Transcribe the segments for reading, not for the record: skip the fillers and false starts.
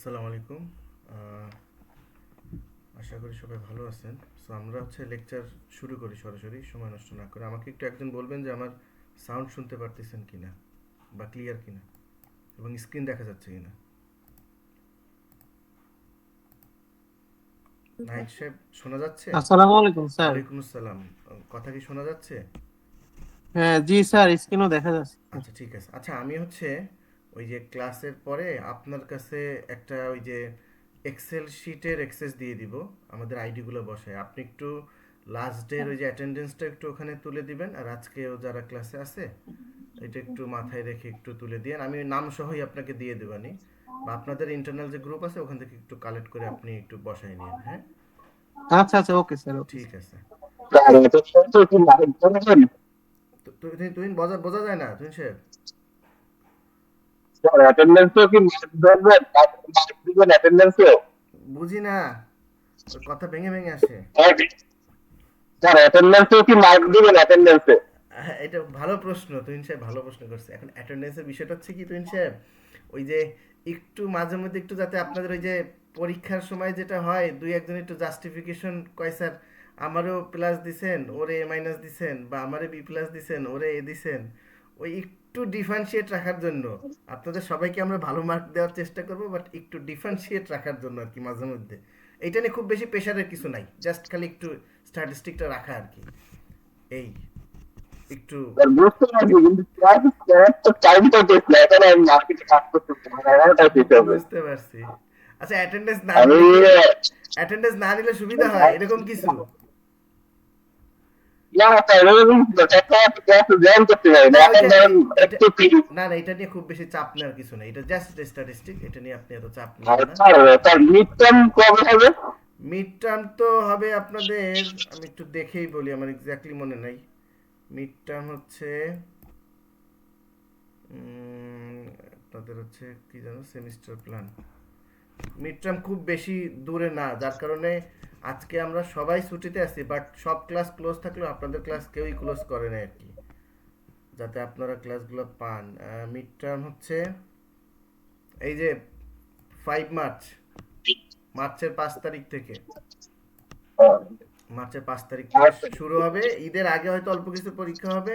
আসসালামু আলাইকুম। আহ, আশা করি সবাই ভালো আছেন। সো আমরা লেকচার শুরু করি সরাসরি, সময় নষ্ট না করে। আমাকে একটু একজন বলবেন যে আমার সাউন্ড শুনতে পারতেছেন কিনা বা ক্লিয়ার কিনা এবং স্ক্রিন দেখা যাচ্ছে কিনা। নাহিদ সাহেব, শোনা যাচ্ছে? আসসালামু আলাইকুম স্যার। ওয়ালাইকুম আসসালাম। কথা কি শোনা যাচ্ছে? হ্যাঁ জি স্যার, স্ক্রিনও দেখা যাচ্ছে। আচ্ছা, ঠিক আছে। আচ্ছা, আমি ওই যে ক্লাসের পরে আপনার কাছে একটা ওই যে এক্সেল শিটের অ্যাক্সেস দিয়ে দিব, আমাদের আইডিগুলো বসায়। আপনি একটু লাস্ট ডের ওই যে অ্যাটেন্ডেন্সটা একটু ওখানে তুলে দিবেন, আর আজকেও যারা ক্লাসে আছে এটা একটু মাথায় রেখে একটু তুলে দিয়েন। আমি নাম সহই আপনাকে দিয়ে দেবানি, বা আপনাদের ইন্টারনাল যে গ্রুপ আছে ওখান থেকে একটু কালেক্ট করে আপনি একটু বসায় নিন। হ্যাঁ, আচ্ছা আচ্ছা, ওকে স্যার, ওকে ঠিক স্যার। আছে। স্যার, এটা শুনতে কি লাইভ করবেন? তুই তুই বোঝা বোঝা যায় না তুই সাহেব? স্যার, অ্যাটেন্ডেন্সও কি মার্ক ধরবেন? মার্ক দিবেন অ্যাটেন্ডেন্সও? বুঝি না, তোর কথা ভেঙে ভেঙে আসে। স্যার, স্যার অ্যাটেন্ডেন্সও কি মার্ক দিবেন অ্যাটেন্ডেন্সে? হ্যাঁ, এটা ভালো প্রশ্ন, তুহিন সাহেব ভালো প্রশ্ন করছে। এখন অ্যাটেন্ডেন্সের বিষয়টা হচ্ছে কি তুহিন সাহেব, ওই যে একটু মাঝে মধ্যে একটু যাতে আপনাদের ওই যে পরীক্ষার সময় যেটা হয়, দুই একজন একটু জাস্টিফিকেশন কয়, স্যার আমারও প্লাস দিছেন ওরে এ মাইনাস দিছেন, বা আমারে বি প্লাস দিছেন ওরে এ দিছেন, ওই একটু ডিফারেন্সিয়েট রাখার জন্য আপনাদের সবাইকে আমরা ভালো মার্ক দেওয়ার চেষ্টা করব, বাট একটু ডিফারেন্সিয়েট রাখার জন্য আর কি মাঝে মধ্যে। এইটা নিয়ে খুব বেশি প্রেশারের কিছু নাই, জাস্ট খালি একটু স্ট্যাটিস্টিকটা রাখা আর কি। এই একটু স্যার বুঝতে পারছি, কিন্তু স্যার স্যার তো টাইমটা দেখলে এখন আমি মার্কেটে কাজ করতেছি, মানে 11টা শেষ হবে। বুঝতে পারছি। আচ্ছা, অ্যাটেন্ডেন্স না আমি নিলে কি, অ্যাটেন্ডেন্স না নিলে সুবিধা হয় এরকম কিছু? না স্যার, এরকম ক্লাসে জয়েন করতে পারি না, না এখন ওইটা ধরেন এটা একটু ফ্রি। না না, এটা নিয়ে খুব বেশি চাপ নেওয়ার কিছু নেই, এটা জাস্ট স্ট্যাটিস্টিক, এটা নিয়ে আপনি এত চাপ আর নেবেন না। স্যার, তার মিড টার্ম কবে হবে? মিড টার্ম তো হবে আপনাদের, আমি একটু দেখেই বলি, আমার এক্স্যাক্টলি মনে নাই। মিড টার্ম আপনাদের কি জানো, সেমিস্টার প্ল্যান। মিড টার্ম খুব বেশি দূরে না, যার কারণে আজকে আমরা সবাই ছুটিতে আছি, বাট সব ক্লাস ক্লোজ থাকলেও আপনাদের ক্লাস কেউই ক্লোজ করে না আর কি, যাতে আপনারা ক্লাসগুলো পান। মিড টার্ম এই যে 5 মার্চ, মার্চের 5 তারিখ থেকে, শুরু হবে। ঈদের আগে হয়তো অল্প কিছু পরীক্ষা হবে,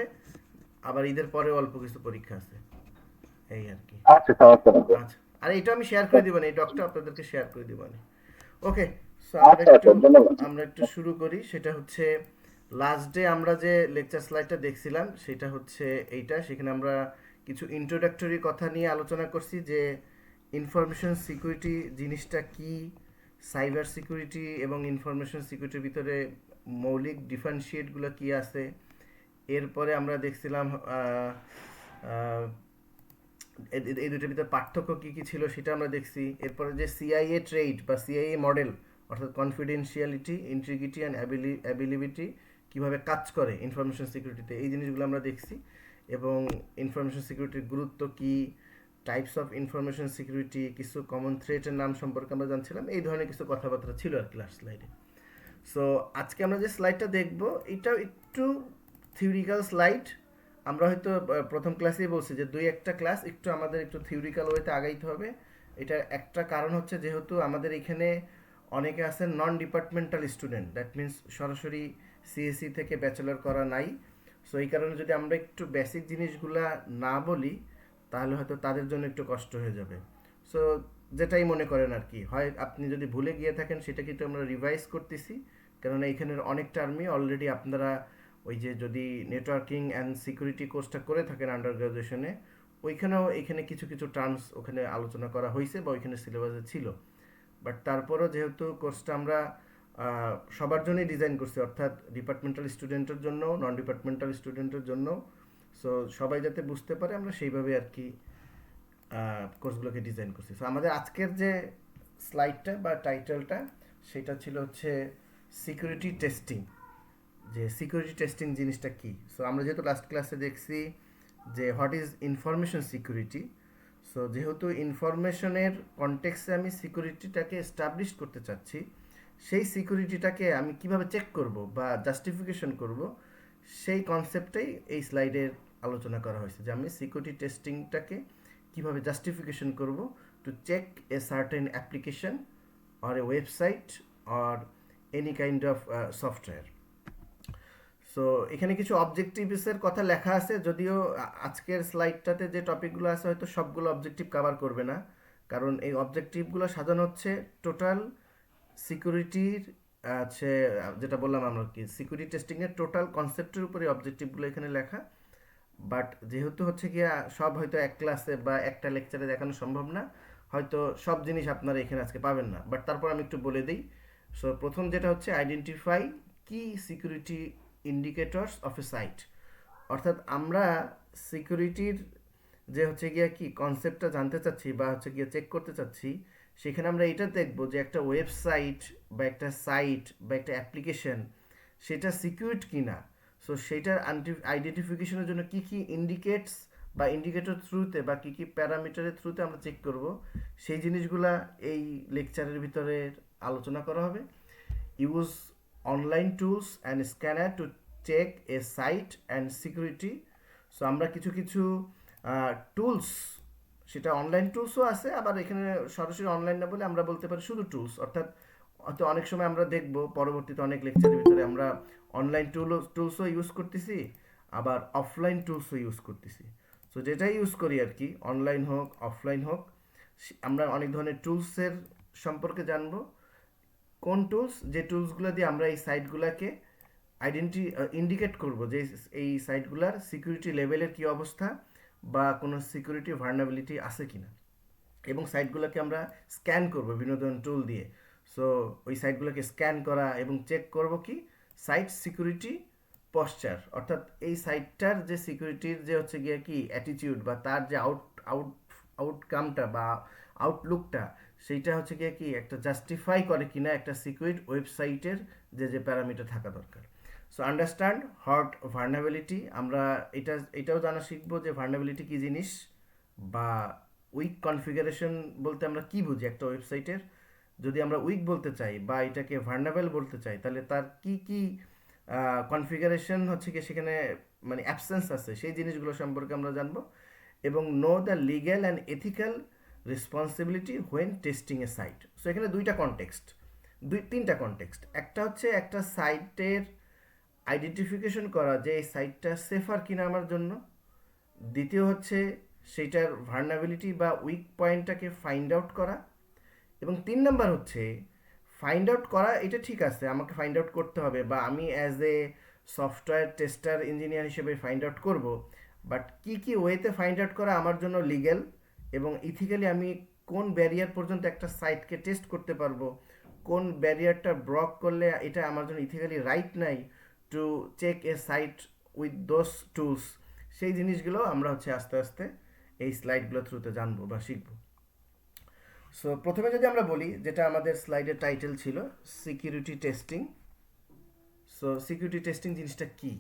আবার ঈদের পরেও অল্প কিছু পরীক্ষা আছে, এই আর কি। আচ্ছা, সমস্যা নেই। আচ্ছা, আর এটা আমি শেয়ার করে দিব না, এই ডকটা আপনাদেরকে শেয়ার করে দিব না। ওকে, সো আচ্ছা আচ্ছা, ধন্যবাদ। আমরা একটু শুরু করি। সেটা লাস্ট ডে আমরা যে লেকচার স্লাইডটা দেখছিলাম, সেটা এইটা। সেখানে আমরা কিছু ইন্ট্রোডাক্টরি কথা নিয়ে আলোচনা করছি, যে ইনফরমেশন সিকিউরিটি জিনিসটা কি, সাইবার সিকিউরিটি এবং ইনফরমেশন সিকিউরিটির ভিতরে মৌলিক ডিফারেন্সিয়েটগুলো কি আছে। এরপরে আমরা দেখছিলাম আহ, এই দুটোর ভিতরে পার্থক্য কি কি ছিল সেটা আমরা দেখছি। এরপরে যে সিআইএ ট্রেড বা সিআইএ মডেল, অর্থাৎ কনফিডেন্সিয়ালিটি, ইন্টিগ্রিটি অ্যান্ড অ্যাবিলিবিলিটি কীভাবে কাজ করে ইনফরমেশন সিকিউরিটিতে, এই জিনিসগুলো আমরা দেখছি। এবং ইনফরমেশন সিকিউরিটির গুরুত্ব কি, টাইপস অফ ইনফরমেশন সিকিউরিটি, কিছু কমন থ্রেটের নাম সম্পর্কে আমরা জানছিলাম। এই ধরনের কিছু কথাবার্তা ছিল আর ক্লাস স্লাইডে। সো আজকে আমরা যে স্লাইডটা দেখব, এটাও একটু থিওরিক্যাল স্লাইড। আমরা হয়তো প্রথম ক্লাসেই বলছি যে দুই একটা ক্লাস একটু আমাদের একটু থিওরিক্যাল ওয়েতে আগাইতে হবে। এটার একটা কারণ যেহেতু আমাদের এখানে অনেকে আছেন নন ডিপার্টমেন্টাল স্টুডেন্ট, দ্যাট মিন্স সরাসরি সিএসসি থেকে ব্যাচেলর করা নাই। সো এই কারণে যদি আমরা একটু বেসিক জিনিসগুলা না বলি, তাহলে হয়তো তাদের জন্য একটু কষ্ট হয়ে যাবে। সো যেটাই মনে করেন আর কি, হয় আপনি যদি ভুলে গিয়ে থাকেন সেটা কিন্তু আমরা রিভাইজ করতেছি, কেননা এখানের অনেক টার্মই অলরেডি আপনারা ওই যে যদি নেটওয়ার্কিং অ্যান্ড সিকিউরিটি কোর্সটা করে থাকেন আন্ডার গ্রাজুয়েশনে, ওইখানেও এখানে কিছু কিছু টার্মস ওখানে আলোচনা করা হয়েছে বা ওইখানে সিলেবাসে ছিল। বাট তারপরও যেহেতু কোর্সটা আমরা সবার জন্যই ডিজাইন করছি, অর্থাৎ ডিপার্টমেন্টাল স্টুডেন্টের জন্য, নন ডিপার্টমেন্টাল স্টুডেন্টের জন্য, সো সবাই যাতে বুঝতে পারে আমরা সেইভাবে আর কি কোর্সগুলোকে ডিজাইন করছি। সো আমাদের আজকের যে স্লাইডটা বা টাইটেলটা, সেটা ছিল সিকিউরিটি টেস্টিং, যে সিকিউরিটি টেস্টিং জিনিসটা কি। সো আমরা যেহেতু লাস্ট ক্লাসে দেখছি যে what is information security, so যেহেতু ইনফরমেশনের কনটেক্সে আমি সিকিউরিটিটাকে এস্টাবলিশ করতে চাচ্ছি, সেই সিকিউরিটিটাকে আমি কিভাবে চেক করব বা জাস্টিফিকেশন করব, সেই কনসেপ্টটাই এই স্লাইডে আলোচনা করা হয়েছে, যে আমি সিকিউরিটি টেস্টিংটাকে কিভাবে জাস্টিফিকেশন করব to check a certain application or a website or any kind of software. So এখানে কিছু অবজেক্টিভসের কথা লেখা আছে, যদিও আজকের স্লাইডটাতে যে টপিকগুলো আছে হয়তো সবগুলো অবজেক্টিভ কভার করবে না, কারণ এই অবজেক্টিভগুলো সাজানো হচ্ছে টোটাল সিকিউরিটির আছে, যেটা বললাম আমরা কি সিকিউরিটি টেস্টিংয়ের টোটাল কনসেপ্টের উপরে অবজেক্টিভগুলো এখানে লেখা। বাট যেহেতু হচ্ছে গিয়া সব হয়তো এক ক্লাসে বা একটা লেকচারে দেখানো সম্ভব না, হয়তো সব জিনিস আপনারা এখানে আজকে পাবেন না, বাট তারপর আমি একটু বলে দিই। সো প্রথম যেটা হচ্ছে আইডেন্টিফাই কি security indicators of a site, অর্থাৎ আমরা সিকিউরিটির যে হচ্ছে গিয়া কি কনসেপ্টটা জানতে চাচ্ছি বা হচ্ছে গিয়ে চেক করতে চাচ্ছি, সেখানে আমরা এটা দেখবো যে একটা ওয়েবসাইট বা একটা সাইট বা একটা অ্যাপ্লিকেশন সেটা সিকিউরড কিনা। সো সেটার আইডেন্টিফিকেশনের জন্য কি কি ইন্ডিকেটস বা ইন্ডিকেটর থ্রুতে বা কি কি প্যারামিটারের থ্রুতে আমরা চেক করব, সেই জিনিসগুলা এই লেকচারের ভিতরে আলোচনা করা হবে। Use online tools and scanner to check a site and security. So আমরা কিছু কিছু টুলস, সেটা অনলাইন টুলসও আছে, আবার এখানে সরাসরি অনলাইন না বলে আমরা বলতে পারি শুধু টুলস, অর্থাৎ হয়তো অনেক সময় আমরা দেখব পরবর্তীতে অনেক লেকচারের ভিতরে আমরা অনলাইন টুলসও ইউজ করতেছি, আবার অফলাইন টুলসও ইউজ করতেছি। সো যেটাই ইউজ করি আর কি, অনলাইন হোক অফলাইন হোক, আমরা অনেক ধরনের টুলসের সম্পর্কে জানবো। কোন টুলস, যে টুলসগুলো দিয়ে আমরা এই সাইটগুলোকে ইন্ডিকেট করব যে এই সাইটগুলোর সিকিউরিটি লেভেলের কি অবস্থা বা কোনো সিকিউরিটি ভার্নাবিলিটি আছে কিনা, এবং সাইটগুলোকে আমরা স্ক্যান করব বিনোদন টুল দিয়ে। সো ওই সাইটগুলোকে স্ক্যান করা এবং চেক করব কি সাইট সিকিউরিটি পশ্চার, অর্থাৎ এই সাইটটার যে সিকিউরিটির যে হচ্ছে গিয়ে কি অ্যাটিটিউড বা তার যে আউটকামটা বা আউটলুকটা, সেইটা হচ্ছে গিয়ে কি একটা জাস্টিফাই করে কিনা একটা সিকিউরিট ওয়েবসাইটের যে যে প্যারামিটার থাকা দরকার। সো আন্ডারস্ট্যান্ড হট ভার্নাবিলিটি, আমরা এটাও জানা শিখবো যে ভার্নাবিলিটি কী জিনিস বা উইক কনফিগারেশন বলতে আমরা কি বুঝি একটা ওয়েবসাইটের। যদি আমরা উইক বলতে চাই বা এটাকে ভার্নাবেল বলতে চাই, তাহলে তার কি কি কনফিগারেশন হচ্ছে কি সেখানে মানে অ্যাবসেন্স আছে, সেই জিনিসগুলো সম্পর্কে আমরা জানবো। এবং know the legal and ethical responsibility when testing a site. So এখানে তিনটা কনটেক্সট। একটা হচ্ছে একটা সাইটের আইডেন্টিফিকেশন করা যে এই সাইটটা সেফার কিনা আমার জন্য। দ্বিতীয় হচ্ছে সেইটার ভার্নাবিলিটি বা উইক পয়েন্টটাকে ফাইন্ড আউট করা। এবং 3 নাম্বার হচ্ছে ফাইন্ড আউট করা, এটা ঠিক আছে আমাকে ফাইন্ড আউট করতে হবে বা আমি as a software tester engineer হিসেবে ফাইন্ড আউট করব, বাট কি কি ওয়েতে ফাইন্ড আউট করা আমার জন্য লিগ্যাল এবং ইথিক্যালি আমি কোন ব্যারিয়ার পর্যন্ত একটা সাইটকে টেস্ট করতে পারবো, কোন ব্যারিয়ারটা ব্লক করলে এটা আমার জন্য ইথিক্যালি রাইট নাই to check a site with those tools, সেই জিনিসগুলো আমরা হচ্ছে আস্তে আস্তে এই স্লাইডগুলো থ্রুতে জানবো বা শিখবো। সো প্রথমে যদি আমরা বলি, যেটা আমাদের স্লাইডের টাইটেল ছিল security testing. So security testing জিনিসটা কি?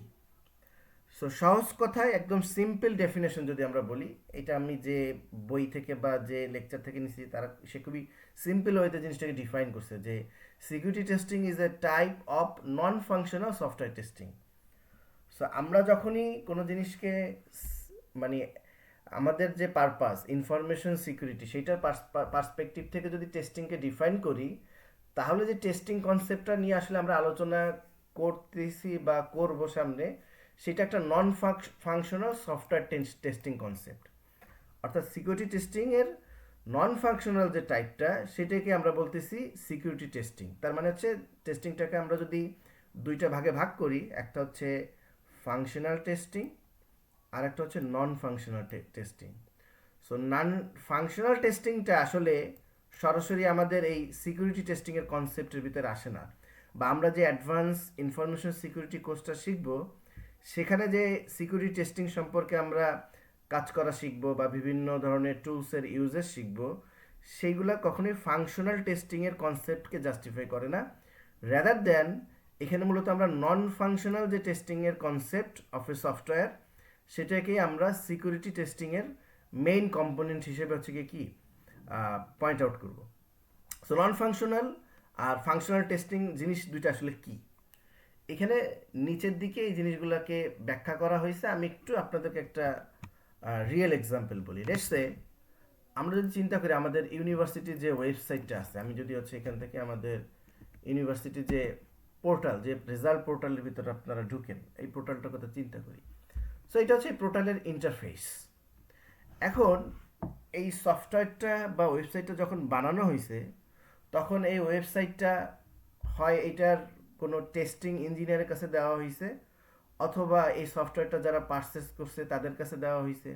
সো সহজ কথায় একদম সিম্পল ডেফিনেশন যদি আমরা বলি, এটা আমি যে বই থেকে বা যে লেকচার থেকে নিছি তারা সে খুবই সিম্পল ওয়েতে জিনিসটাকে ডিফাইন করছে যে security testing is a type of non functional software testing. So আমরা যখনই কোনো জিনিসকে মানে আমাদের যে পারপাস ইনফরমেশন সিকিউরিটি, সেইটার পার্সপেক্টিভ থেকে যদি টেস্টিংকে ডিফাইন করি, তাহলে যে টেস্টিং কনসেপ্টটা নিয়ে আসলে আমরা আলোচনা করতেছি বা করবো সামনে, সেটা একটা non functional software testing concept. অর্থাৎ সিকিউরিটি টেস্টিংয়ের নন ফাংশনাল যে টাইপটা, সেটাকে আমরা বলতেছি সিকিউরিটি টেস্টিং। তার মানে হচ্ছে টেস্টিংটাকে আমরা যদি দুইটা ভাগে ভাগ করি, একটা হচ্ছে ফাংশনাল টেস্টিং আর একটা হচ্ছে non functional testing. So non functional টেস্টিংটা আসলে সরাসরি আমাদের এই সিকিউরিটি টেস্টিংয়ের কনসেপ্টের ভিতরে আসে না, বা আমরা যে অ্যাডভান্স ইনফরমেশন সিকিউরিটি কোর্সটা শিখব, সেখানে যে সিকিউরিটি টেস্টিং সম্পর্কে আমরা কাজ করা শিখব বা বিভিন্ন ধরনের টুলসের ইউজেস শিখব, সেইগুলো কখনোই ফাংশনাল টেস্টিংয়ের কনসেপ্টকে জাস্টিফাই করে না। রেদার দেন এখানে মূলত আমরা নন ফাংশনাল যে টেস্টিংয়ের কনসেপ্ট অফ এ সফটওয়্যার, সেটাকেই আমরা সিকিউরিটি টেস্টিংয়ের মেইন কম্পোনেন্ট হিসেবে হচ্ছে কি পয়েন্ট আউট করব। সো নন ফাংশনাল আর ফাংশনাল টেস্টিং জিনিস দুইটা আসলে কি, এখানে নিচের দিকে এই জিনিসগুলোকে ব্যাখ্যা করা হয়েছে। আমি একটু আপনাদেরকে একটা রিয়েল এক্সাম্পল বলি। লেটস সে আমরা যদি চিন্তা করি আমাদের ইউনিভার্সিটির যে ওয়েবসাইটটা আছে, আমি যদি হচ্ছে এখান থেকে আমাদের ইউনিভার্সিটির যে পোর্টাল, যে রেজাল্ট পোর্টালের ভিতরে আপনারা ঢুকেন, এই পোর্টালটার কথা চিন্তা করি। সো এটা হচ্ছে এই পোর্টালের ইন্টারফেস। এখন এই সফটওয়্যারটা বা ওয়েবসাইটটা যখন বানানো হয়েছে, তখন এই ওয়েবসাইটটা হয় এটার কোনো টেস্টিং ইঞ্জিনিয়ারের কাছে দেওয়া হয়েছে, অথবা এই সফটওয়্যারটা যারা পারচেস করছে তাদের কাছে দেওয়া হয়েছে,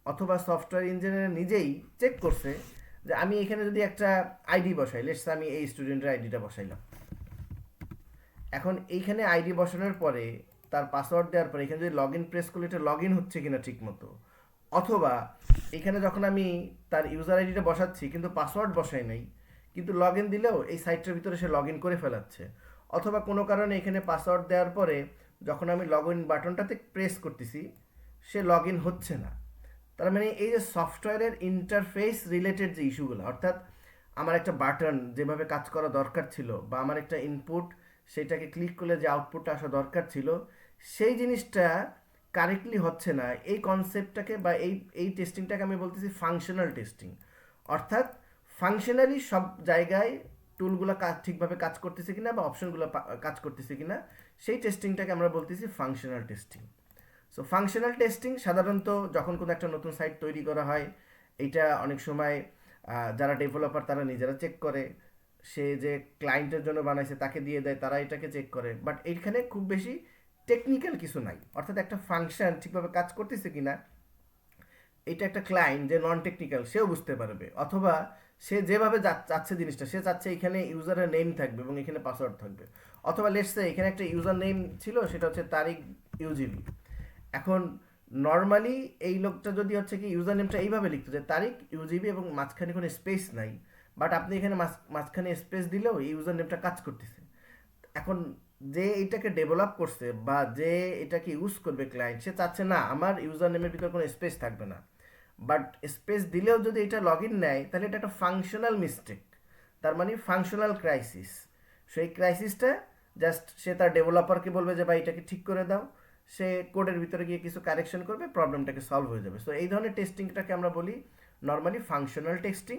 অথবা সফটওয়্যার ইঞ্জিনিয়ার নিজেই চেক করছে যে আমি এখানে যদি একটা আইডি বসাই, লেটস আমি এই স্টুডেন্টের আইডিটা বসাইলাম। এখন এইখানে আইডি বসানোর পরে তার পাসওয়ার্ড দেওয়ার পরে এখানে যদি লগ ইন প্রেস করলে এটা লগ ইন হচ্ছে কিনা ঠিক মতো, অথবা এখানে যখন আমি তার ইউজার আইডিটা বসাচ্ছি কিন্তু পাসওয়ার্ড বসাই নাই, কিন্তু লগ ইন দিলেও এই সাইটটার ভিতরে সে লগ ইন করে ফেলাচ্ছে, অথবা কোনো কারণে এখানে পাসওয়ার্ড দেওয়ার পরে যখন আমি লগ ইন বাটনটাতে প্রেস করতেছি সে লগ ইন হচ্ছে না। তার মানে এই যে সফটওয়্যারের ইন্টারফেস রিলেটেড যে ইস্যুগুলো, অর্থাৎ আমার একটা বাটন যেভাবে কাজ করা দরকার ছিল, বা আমার একটা ইনপুট সেটাকে ক্লিক করলে যে আউটপুটটা আসা দরকার ছিল, সেই জিনিসটা কারেক্টলি হচ্ছে না, এই কনসেপ্টটাকে বা এই টেস্টিংটাকে আমি বলতেছি ফাংশনাল টেস্টিং। অর্থাৎ ফাংশনালি সব জায়গায় টুলগুলো ঠিকভাবে কাজ করতেছে কিনা বা অপশনগুলো কাজ করতেছে কিনা, সেই টেস্টিংটাকে আমরা বলতেছি functional testing. So functional testing সাধারণত যখন কোনো একটা নতুন সাইট তৈরি করা হয়, এটা অনেক সময় যারা ডেভেলপার তারা নিজেরা চেক করে, সে যে ক্লায়েন্টের জন্য বানাইছে তাকে দিয়ে দেয়, তারা এটাকে চেক করে। বাট এইখানে খুব বেশি টেকনিক্যাল কিছু নাই, অর্থাৎ একটা ফাংশন ঠিকভাবে কাজ করতেছে কিনা এটা একটা ক্লায়েন্ট যে নন টেকনিক্যাল সেও বুঝতে পারবে, অথবা সে যেভাবে চাচ্ছে জিনিসটা, সে চাচ্ছে এখানে ইউজারের নেম থাকবে এবং এখানে পাসওয়ার্ড থাকবে, অথবা লেটস সে এখানে একটা ইউজার নেম ছিল সেটা হচ্ছে তারিক ইউজিবি। এখন নর্মালি এই লোকটা যদি হচ্ছে কি ইউজার নেমটা এইভাবে লিখতো যে তারিক ইউজিবি এবং মাঝখানে কোনো স্পেস নাই, বাট আপনি এখানে মাঝখানে স্পেস দিলেও এই ইউজার নেমটা কাজ করতেছে। এখন যে এটাকে ডেভেলপ করছে বা যে এটাকে ইউজ করবে ক্লায়েন্ট, সে চাচ্ছে না আমার ইউজার নেমের ভিতরে কোনো স্পেস থাকবে না, বাট স্পেস দিলেও যদি এটা লগ ইন নেয় তাহলে এটা একটা ফাংশনাল মিস্টেক, তার মানে ফাংশনাল ক্রাইসিস। সেই ক্রাইসিসটা জাস্ট সে তার ডেভেলপারকে বলবে যে ভাই এটাকে ঠিক করে দাও, সে কোডের ভিতরে গিয়ে কিছু কারেকশন করবে, প্রবলেমটাকে সলভ হয়ে যাবে। সো এই ধরনের টেস্টিংটাকে আমরা বলি নর্মালি ফাংশনাল টেস্টিং।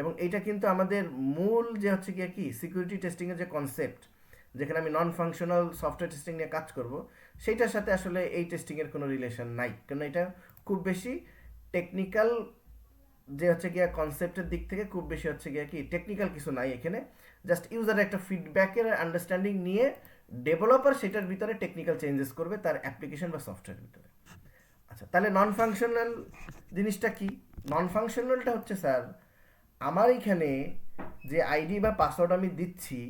এবং এইটা কিন্তু আমাদের মূল যে হচ্ছে গিয়ে কি সিকিউরিটি টেস্টিংয়ের যে কনসেপ্ট, যেখানে আমি নন ফাংশনাল সফটওয়্যার টেস্টিং নিয়ে কাজ করব, সেইটার সাথে আসলে এই টেস্টিংয়ের কোনো রিলেশন নাই, কারণ এটা খুব বেশি টেকনিক্যাল যে হচ্ছে গিয়া কনসেপ্টের দিক থেকে খুব বেশি হচ্ছে গিয়া কি টেকনিক্যাল কিছু নাই এখানে, জাস্ট ইউজারের একটা ফিডব্যাকের আন্ডারস্ট্যান্ডিং নিয়ে ডেভেলপার সেটার ভিতরে টেকনিক্যাল চেঞ্জেস করবে তার অ্যাপ্লিকেশন বা সফটওয়্যার ভিতরে। আচ্ছা, তাহলে নন ফাংশনাল জিনিসটা কি? নন ফাংশনালটা হচ্ছে স্যার আমার এখানে যে আইডি বা পাসওয়ার্ড আমি দিচ্ছি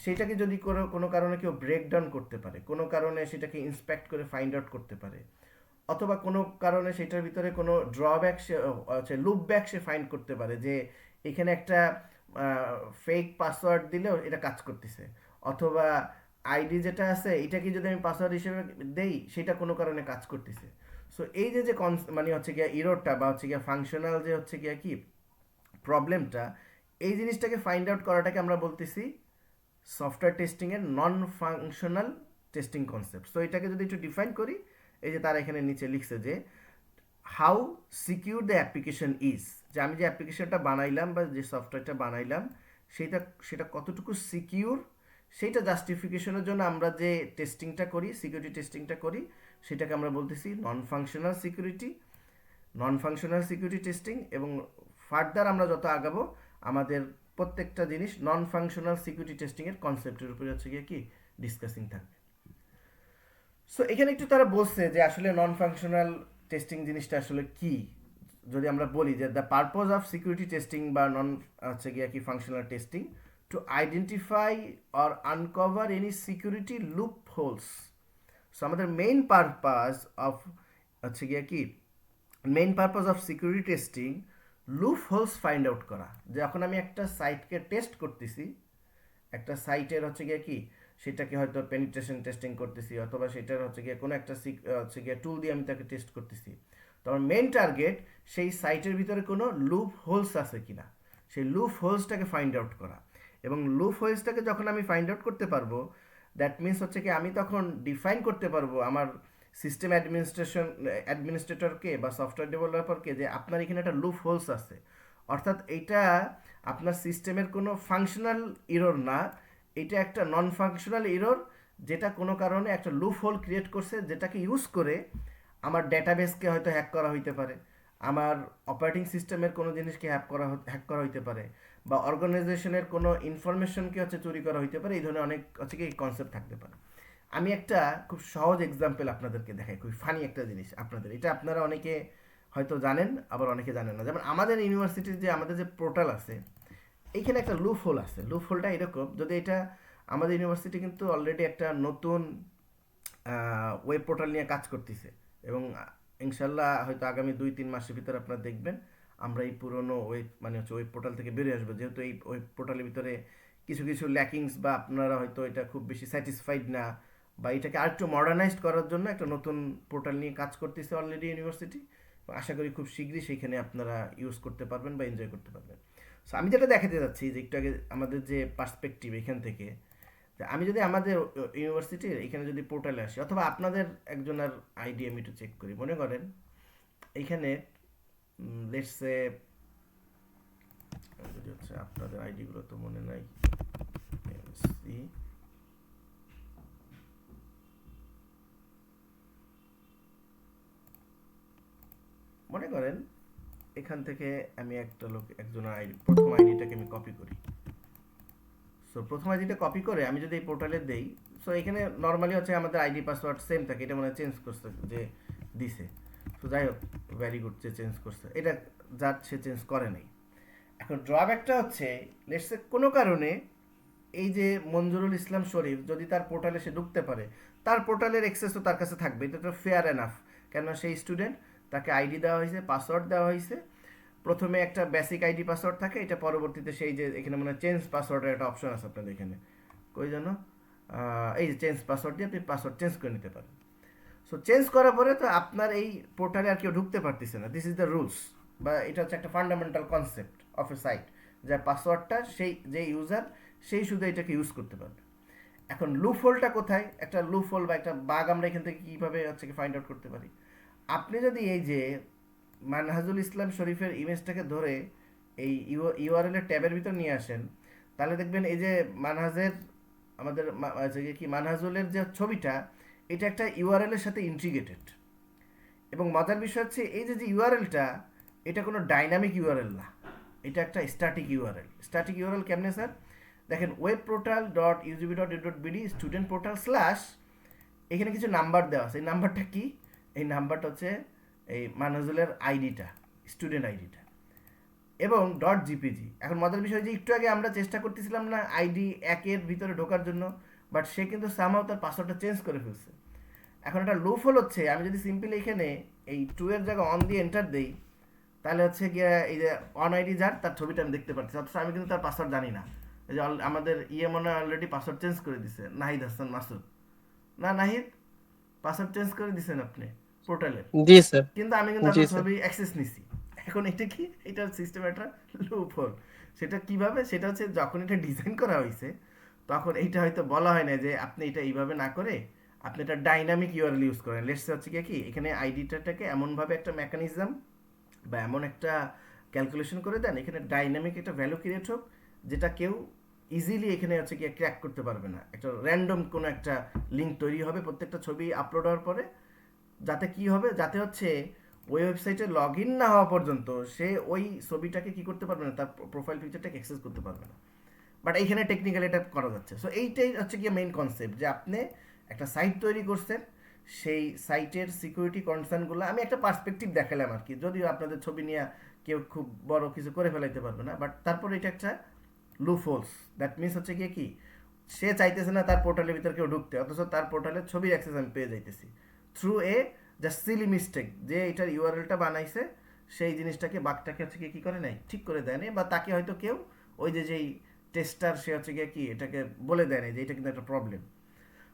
সেটাকে যদি কোনো কারণে কেউ ব্রেকডাউন করতে পারে, কোনো কারণে সেটাকে ইন্সপেক্ট করে ফাইন্ড আউট করতে পারে, অথবা কোনো কারণে সেটার ভিতরে কোনো ড্রব্যাক সে লুপব্যাক সে ফাইন্ড করতে পারে, যে এখানে একটা ফেক পাসওয়ার্ড দিলেও এটা কাজ করতেছে, অথবা আইডি যেটা আছে এটাকে যদি আমি পাসওয়ার্ড হিসেবে দেই সেটা কোনো কারণে কাজ করতেছে। সো এই যে যে মানে হচ্ছে গিয়া ইরোরটা বা হচ্ছে গিয়া ফাংশনাল যে হচ্ছে গিয়া কি প্রবলেমটা, এই জিনিসটাকে ফাইন্ড আউট করাটাকে আমরা বলতেছি সফটওয়্যার টেস্টিংয়ের নন ফাংশনাল টেস্টিং কনসেপ্ট। সো এটাকে যদি একটু ডিফাইন করি, এই যে তারা এখানে নিচে লিখছে যে how secure the application is, যে আমি যে অ্যাপ্লিকেশনটা বানাইলাম বা যে সফটওয়্যারটা বানাইলাম সেটা কতটুকু সিকিউর, সেইটা জাস্টিফিকেশনের জন্য আমরা যে টেস্টিংটা করি, সিকিউরিটি টেস্টিংটা করি, সেটাকে আমরা বলতেছি নন ফাংশনাল সিকিউরিটি টেস্টিং। এবং ফার্দার আমরা যত আগাবো আমাদের প্রত্যেকটা জিনিস নন ফাংশনাল সিকিউরিটি টেস্টিংয়ের কনসেপ্টের উপরে হচ্ছে গিয়ে কি ডিসকাসিং থাকবে। সো এখানে একটু তারা বলছে যে আসলে নন ফাংশনাল টেস্টিং জিনিসটা আসলে কি। যদি আমরা বলি যে the purpose of security testing বা নন হচ্ছে গিয়া কি functional testing to identify or uncover any security loopholes. So আমাদের মেইন পারপাস অফ হচ্ছে গিয়া কি main purpose of security testing loopholes find out করা। যখন আমি একটা সাইটকে টেস্ট করতেছি, একটা সাইটের হচ্ছে গিয়ে কি সেটাকে হয়তো পেনিট্রেশন টেস্টিং করতেছি, অথবা সেটার হচ্ছে গিয়ে কোনো একটা হচ্ছে গিয়ে টুল দিয়ে আমি তাকে টেস্ট করতেছি, তো আমার মেন টার্গেট সেই সাইটের ভিতরে কোনো লুপ হোলস আছে কিনা, সেই লুপ হোলসটাকে ফাইন্ড আউট করা। এবং লুপ হোলসটাকে যখন আমি ফাইন্ড আউট করতে পারবো, দ্যাট মিনস হচ্ছে কি আমি তখন ডিফাইন করতে পারবো আমার সিস্টেম অ্যাডমিনিস্ট্রেটরকে বা সফটওয়্যার ডেভেলপারকে যে আপনার এখানে একটা লুপ হোলস আছে। অর্থাৎ এটা আপনার সিস্টেমের কোনো ফাংশনাল এরর না, এটা একটা নন ফাংশনাল এরর, যেটা কোনো কারণে একটা লুপ হোল ক্রিয়েট করছে, যেটাকে ইউজ করে আমার ডেটাবেসকে হয়তো হ্যাক করা হইতে পারে, আমার অপারেটিং সিস্টেমের কোনো জিনিসকে হ্যাক করা হইতে পারে, বা অর্গানাইজেশনের কোনো ইনফরমেশনকে হচ্ছে চুরি করা হইতে পারে। এই ধরনের অনেক হচ্ছে কি কনসেপ্ট থাকতে পারে। আমি একটা খুব সহজ এক্সাম্পল আপনাদেরকে দেখাই, খুবই ফানি একটা জিনিস আপনাদের, এটা আপনারা অনেকে হয়তো জানেন, আবার অনেকে জানেন না। যেমন আমাদের ইউনিভার্সিটির যে আমাদের যে পোর্টাল আছে, এইখানে একটা লুপ হোল আছে। লুপ হোলটা এরকম, যদি এটা আমাদের ইউনিভার্সিটি কিন্তু অলরেডি একটা নতুন ওয়েব পোর্টাল নিয়ে কাজ করতেছে, এবং ইনশাল্লাহ হয়তো আগামী 2-3 মাসের ভিতরে আপনারা দেখবেন আমরা এই পুরনো ওয়েব মানে হচ্ছে ওয়েব পোর্টাল থেকে বেরিয়ে আসবো। যেহেতু এই ওয়েব পোর্টালের ভিতরে কিছু কিছু ল্যাকিংস, বা আপনারা হয়তো এটা খুব বেশি স্যাটিসফাইড না, বা এটাকে আরেকটু মডার্নাইজড করার জন্য একটা নতুন পোর্টাল নিয়ে কাজ করতেছে অলরেডি ইউনিভার্সিটি। আশা করি খুব শীঘ্রই সেইখানে আপনারা ইউজ করতে পারবেন বা এনজয় করতে পারবেন। সো আমি যেটা দেখাতে যাচ্ছি যে একটু আগে আমাদের যে পার্সপেক্টিভ এখান থেকে, যে আমি যদি আমাদের ইউনিভার্সিটির এখানে যদি পোর্টালে আসি, অথবা আপনাদের একজনের আইডি আমি একটু চেক করি, মনে করেন এইখানে লেটস সে, যদি হচ্ছে আপনাদের আইডিগুলো তো মনে নাই, মনে করেন এখান থেকে আমি একটা লোক একজনের আইডি, প্রথম আইডিটাকে আমি কপি করি। সো প্রথম আইডিটা কপি করে আমি যদি এই পোর্টালে দেই, সো এখানে নর্মালি হচ্ছে আমাদের আইডি পাসওয়ার্ড সেম থাকে, এটা মনে হয় চেঞ্জ করছে যে দিছে। তো যাই হোক, ভেরি গুড যে চেঞ্জ করছে, এটা যার সে চেঞ্জ করে নাই। এখন ড্রব্যাকটা হচ্ছে, লেটসে কোনো কারণে এই যে মঞ্জুরুল ইসলাম শরীফ যদি তার পোর্টালে সে ঢুকতে পারে, তার পোর্টালের অ্যাক্সেস তো তার কাছে থাকবে, এটা তো ফেয়ার এনাফ। কেননা সেই স্টুডেন্ট, তাকে আইডি দেওয়া হয়েছে, পাসওয়ার্ড দেওয়া হয়েছে, প্রথমে একটা বেসিক আইডি পাসওয়ার্ড থাকে, এটা পরবর্তীতে সেই যে এখানে মানে চেঞ্জ পাসওয়ার্ডের একটা অপশন আছে আপনাদের এখানে, কই জানো, এই যে চেঞ্জ পাসওয়ার্ড দিয়ে আপনি পাসওয়ার্ড চেঞ্জ করে নিতে পারেন। সো চেঞ্জ করার পরে তো আপনার এই পোর্টালে আর কেউ ঢুকতে পারতেছে না, দিস ইজ দ্য রুলস, বা এটা হচ্ছে একটা fundamental concept of a site, যে পাসওয়ার্ডটা সেই যে ইউজার সেই শুধু এটাকে ইউজ করতে পারবে। এখন লুপ হোলটা কোথায়, একটা লুপ হোল বা একটা বাগ আমরা এখান থেকে কীভাবে হচ্ছে কি ফাইন্ড আউট করতে পারি। আপনি যদি এই যে মানহাজুল ইসলাম শরীফের ইমেজটাকে ধরে এই ইউআরএল এর ট্যাবের ভিতর নিয়ে আসেন, তাহলে দেখবেন এই যে মানহাজের আমাদের কি মানহাজুলের যে ছবিটা, এটা একটা ইউআরএল এর সাথে ইন্টিগ্রেটেড। এবং মজার বিষয় হচ্ছে এই যে যে ইউআরএলটা, এটা কোনো ডাইনামিক ইউআরএল না, এটা একটা স্ট্যাটিক ইউআরএল। স্ট্যাটিক ইউআরএল কেমনে স্যার, দেখেন web portal dot UGB dot dot BD student portal slash, এখানে কিছু নাম্বার দেওয়া আছে। এই নাম্বারটা কি, এই নাম্বারটা হচ্ছে এই মানহাজুলের আইডিটা, স্টুডেন্ট আইডিটা, এবং ডট জিপিজি। এখন মজার বিষয় যে একটু আগে আমরা চেষ্টা করতেছিলাম না আইডি 1-এর ভিতরে ঢোকার জন্য, বাট সে কিন্তু সামহাও তার পাসওয়ার্ডটা চেঞ্জ করে ফেলছে। এখন একটা লুপ হোল হচ্ছে, আমি যদি সিম্পলি এখানে এই 2 এর জায়গায় অন দিয়ে এন্টার দেই, তাহলে হচ্ছে গিয়ে এই যে অন আইডি যার, তার ছবিটা আমি দেখতে পাচ্ছি, অথচ আমি কিন্তু তার পাসওয়ার্ড জানি না। এই যে আমাদের মনে অলরেডি পাসওয়ার্ড চেঞ্জ করে দিছে, নাহিদ হাসান মাসুদ। না নাহিদ, পাসওয়ার্ড চেঞ্জ করে দিছেন আপনি পোর্টালের, জি স্যার। কিন্তু আমি কিন্তু জি আপনার স্যার। ছবি অ্যাক্সেস নিছি। এখন এটা কি, এটার সিস্টেম একটা লুপ হোল। সেটা কিভাবে, সেটা হচ্ছে যখন এটা ডিজাইন করা হয়েছে, তখন এইটা হয়তো বলা হয় না যে আপনি এটা এইভাবে না করে আপনি এটা ডাইনামিক ইউআরএল ইউজ করেন। লেটস হচ্ছে কি এখানে আইডিটাকে এমনভাবে একটা মেকানিজম বা এমন একটা ক্যালকুলেশন করে দেন, এখানে ডাইনামিক একটা ভ্যালু ক্রিয়েট হোক, যেটা কেউ ইজিলি এখানে হচ্ছে কি ক্র্যাক করতে পারবে না। একটা র্যান্ডম কোনো একটা লিঙ্ক তৈরি হবে প্রত্যেকটা ছবি আপলোড হওয়ার পরে, যাতে কি হবে, যাতে হচ্ছে ওই ওয়েবসাইটে লগ ইন না হওয়া পর্যন্ত সে ওই ছবিটাকে কি করতে পারবে না, তার প্রোফাইল পিকচারটাকে অ্যাক্সেস করতে পারবে না। বাট এইখানে টেকনিক্যালি এটা করা যাচ্ছে। সো এইটাই হচ্ছে গিয়ে মেইন কনসেপ্ট, যে আপনি একটা সাইট তৈরি করছেন, সেই সাইটের সিকিউরিটি কনসার্নগুলো আমি একটা পার্সপেক্টিভ দেখালাম আর কি, যদিও আপনাদের ছবি নিয়ে কেউ খুব বড় কিছু করে ফেলাইতে পারবে না, বাট তারপর এটা একটা লুপ হোলস। দ্যাট মিনস হচ্ছে গিয়ে কি, সে চাইতেছে না তার পোর্টালের ভিতরে কেউ ঢুকতে, অথচ তার পোর্টালের ছবির অ্যাক্সেস আমি পেয়ে যাইতেছি through a just Seely mistake, যে এটার ইউআরএলটা বানাইছে সেই জিনিসটাকে, বাগটাকে হচ্ছে কি করে নাই, ঠিক করে দেয়নি, বা তাকে হয়তো কেউ ওই যে যেই টেস্টার সে হচ্ছে গিয়ে কি এটাকে বলে দেয় না যে এটা কিন্তু একটা প্রবলেম।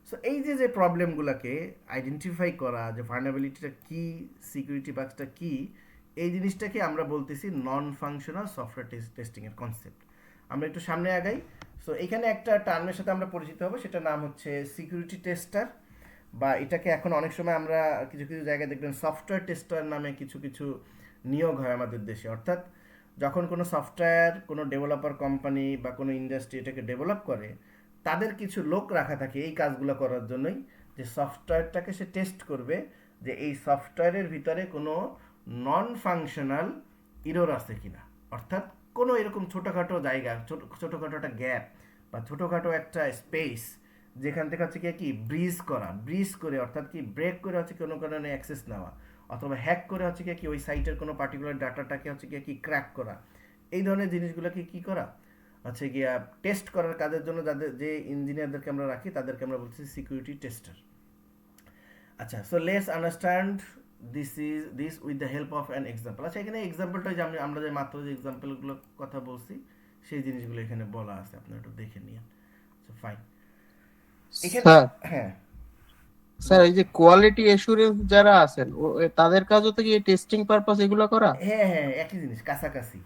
সো এই যে যে প্রবলেমগুলোকে আইডেন্টিফাই করা, যে ভার্নাবিলিটিটা কী, সিকিউরিটি বাগসটা কী, এই জিনিসটাকে আমরা বলতেছি নন ফাংশনাল সফটওয়্যার টেস্টিংয়ের কনসেপ্ট। আমরা একটু সামনে আগাই। সো এখানে একটা টার্মের সাথে আমরা পরিচিত হবো, সেটার নাম হচ্ছে সিকিউরিটি টেস্টার, বা এটাকে এখন অনেক সময় আমরা কিছু কিছু জায়গায় দেখবেন সফটওয়্যার টেস্টার নামে কিছু কিছু নিয়োগ হয় আমাদের দেশে। অর্থাৎ যখন কোনো সফটওয়্যার কোনো ডেভেলপার কোম্পানি বা কোনো ইন্ডাস্ট্রি এটাকে ডেভেলপ করে, তাদের কিছু লোক রাখা থাকে এই কাজগুলো করার জন্যই, যে সফটওয়্যারটাকে সে টেস্ট করবে যে এই সফটওয়্যারের ভিতরে কোনো নন ফাংশনাল ইরর আছে কিনা। অর্থাৎ কোনো এরকম ছোটোখাটো জায়গা, ছোটোখাটো একটা গ্যাপ বা ছোটোখাটো একটা স্পেস, যেখান থেকে হচ্ছে কি ব্রিজ করে, অর্থাৎ কি ব্রেক করে হচ্ছে কোনো কারণে অ্যাক্সেস নেওয়া, অথবা হ্যাক করে হচ্ছে কি ওই সাইটের কোনো পার্টিকুলার ডাটাটাকে হচ্ছে কি ক্র্যাক করা, এই ধরনের জিনিসগুলোকে কি করা হচ্ছে গিয়া টেস্ট করার কাজের জন্য যাদের যে ইঞ্জিনিয়ারদেরকে আমরা রাখি তাদেরকে আমরা বলছি সিকিউরিটি টেস্টার। আচ্ছা, so let's understand this with the help of an example. আচ্ছা, এখানে এক্সাম্পলটা যে আমরা যে মাত্র যে এক্সাম্পলগুলো কথা বলছি সেই জিনিসগুলো এখানে বলা আছে, আপনারা একটু দেখে নিন। আচ্ছা, ফাইন। এখানে স্যার হ্যাঁ, স্যার এই যে কোয়ালিটি এসুরেন্স যারা আছেন তাদের কাজও তো কি টেস্টিং পারপাস এগুলো করা? হ্যাঁ হ্যাঁ, একই জিনিস, কাছাকাছি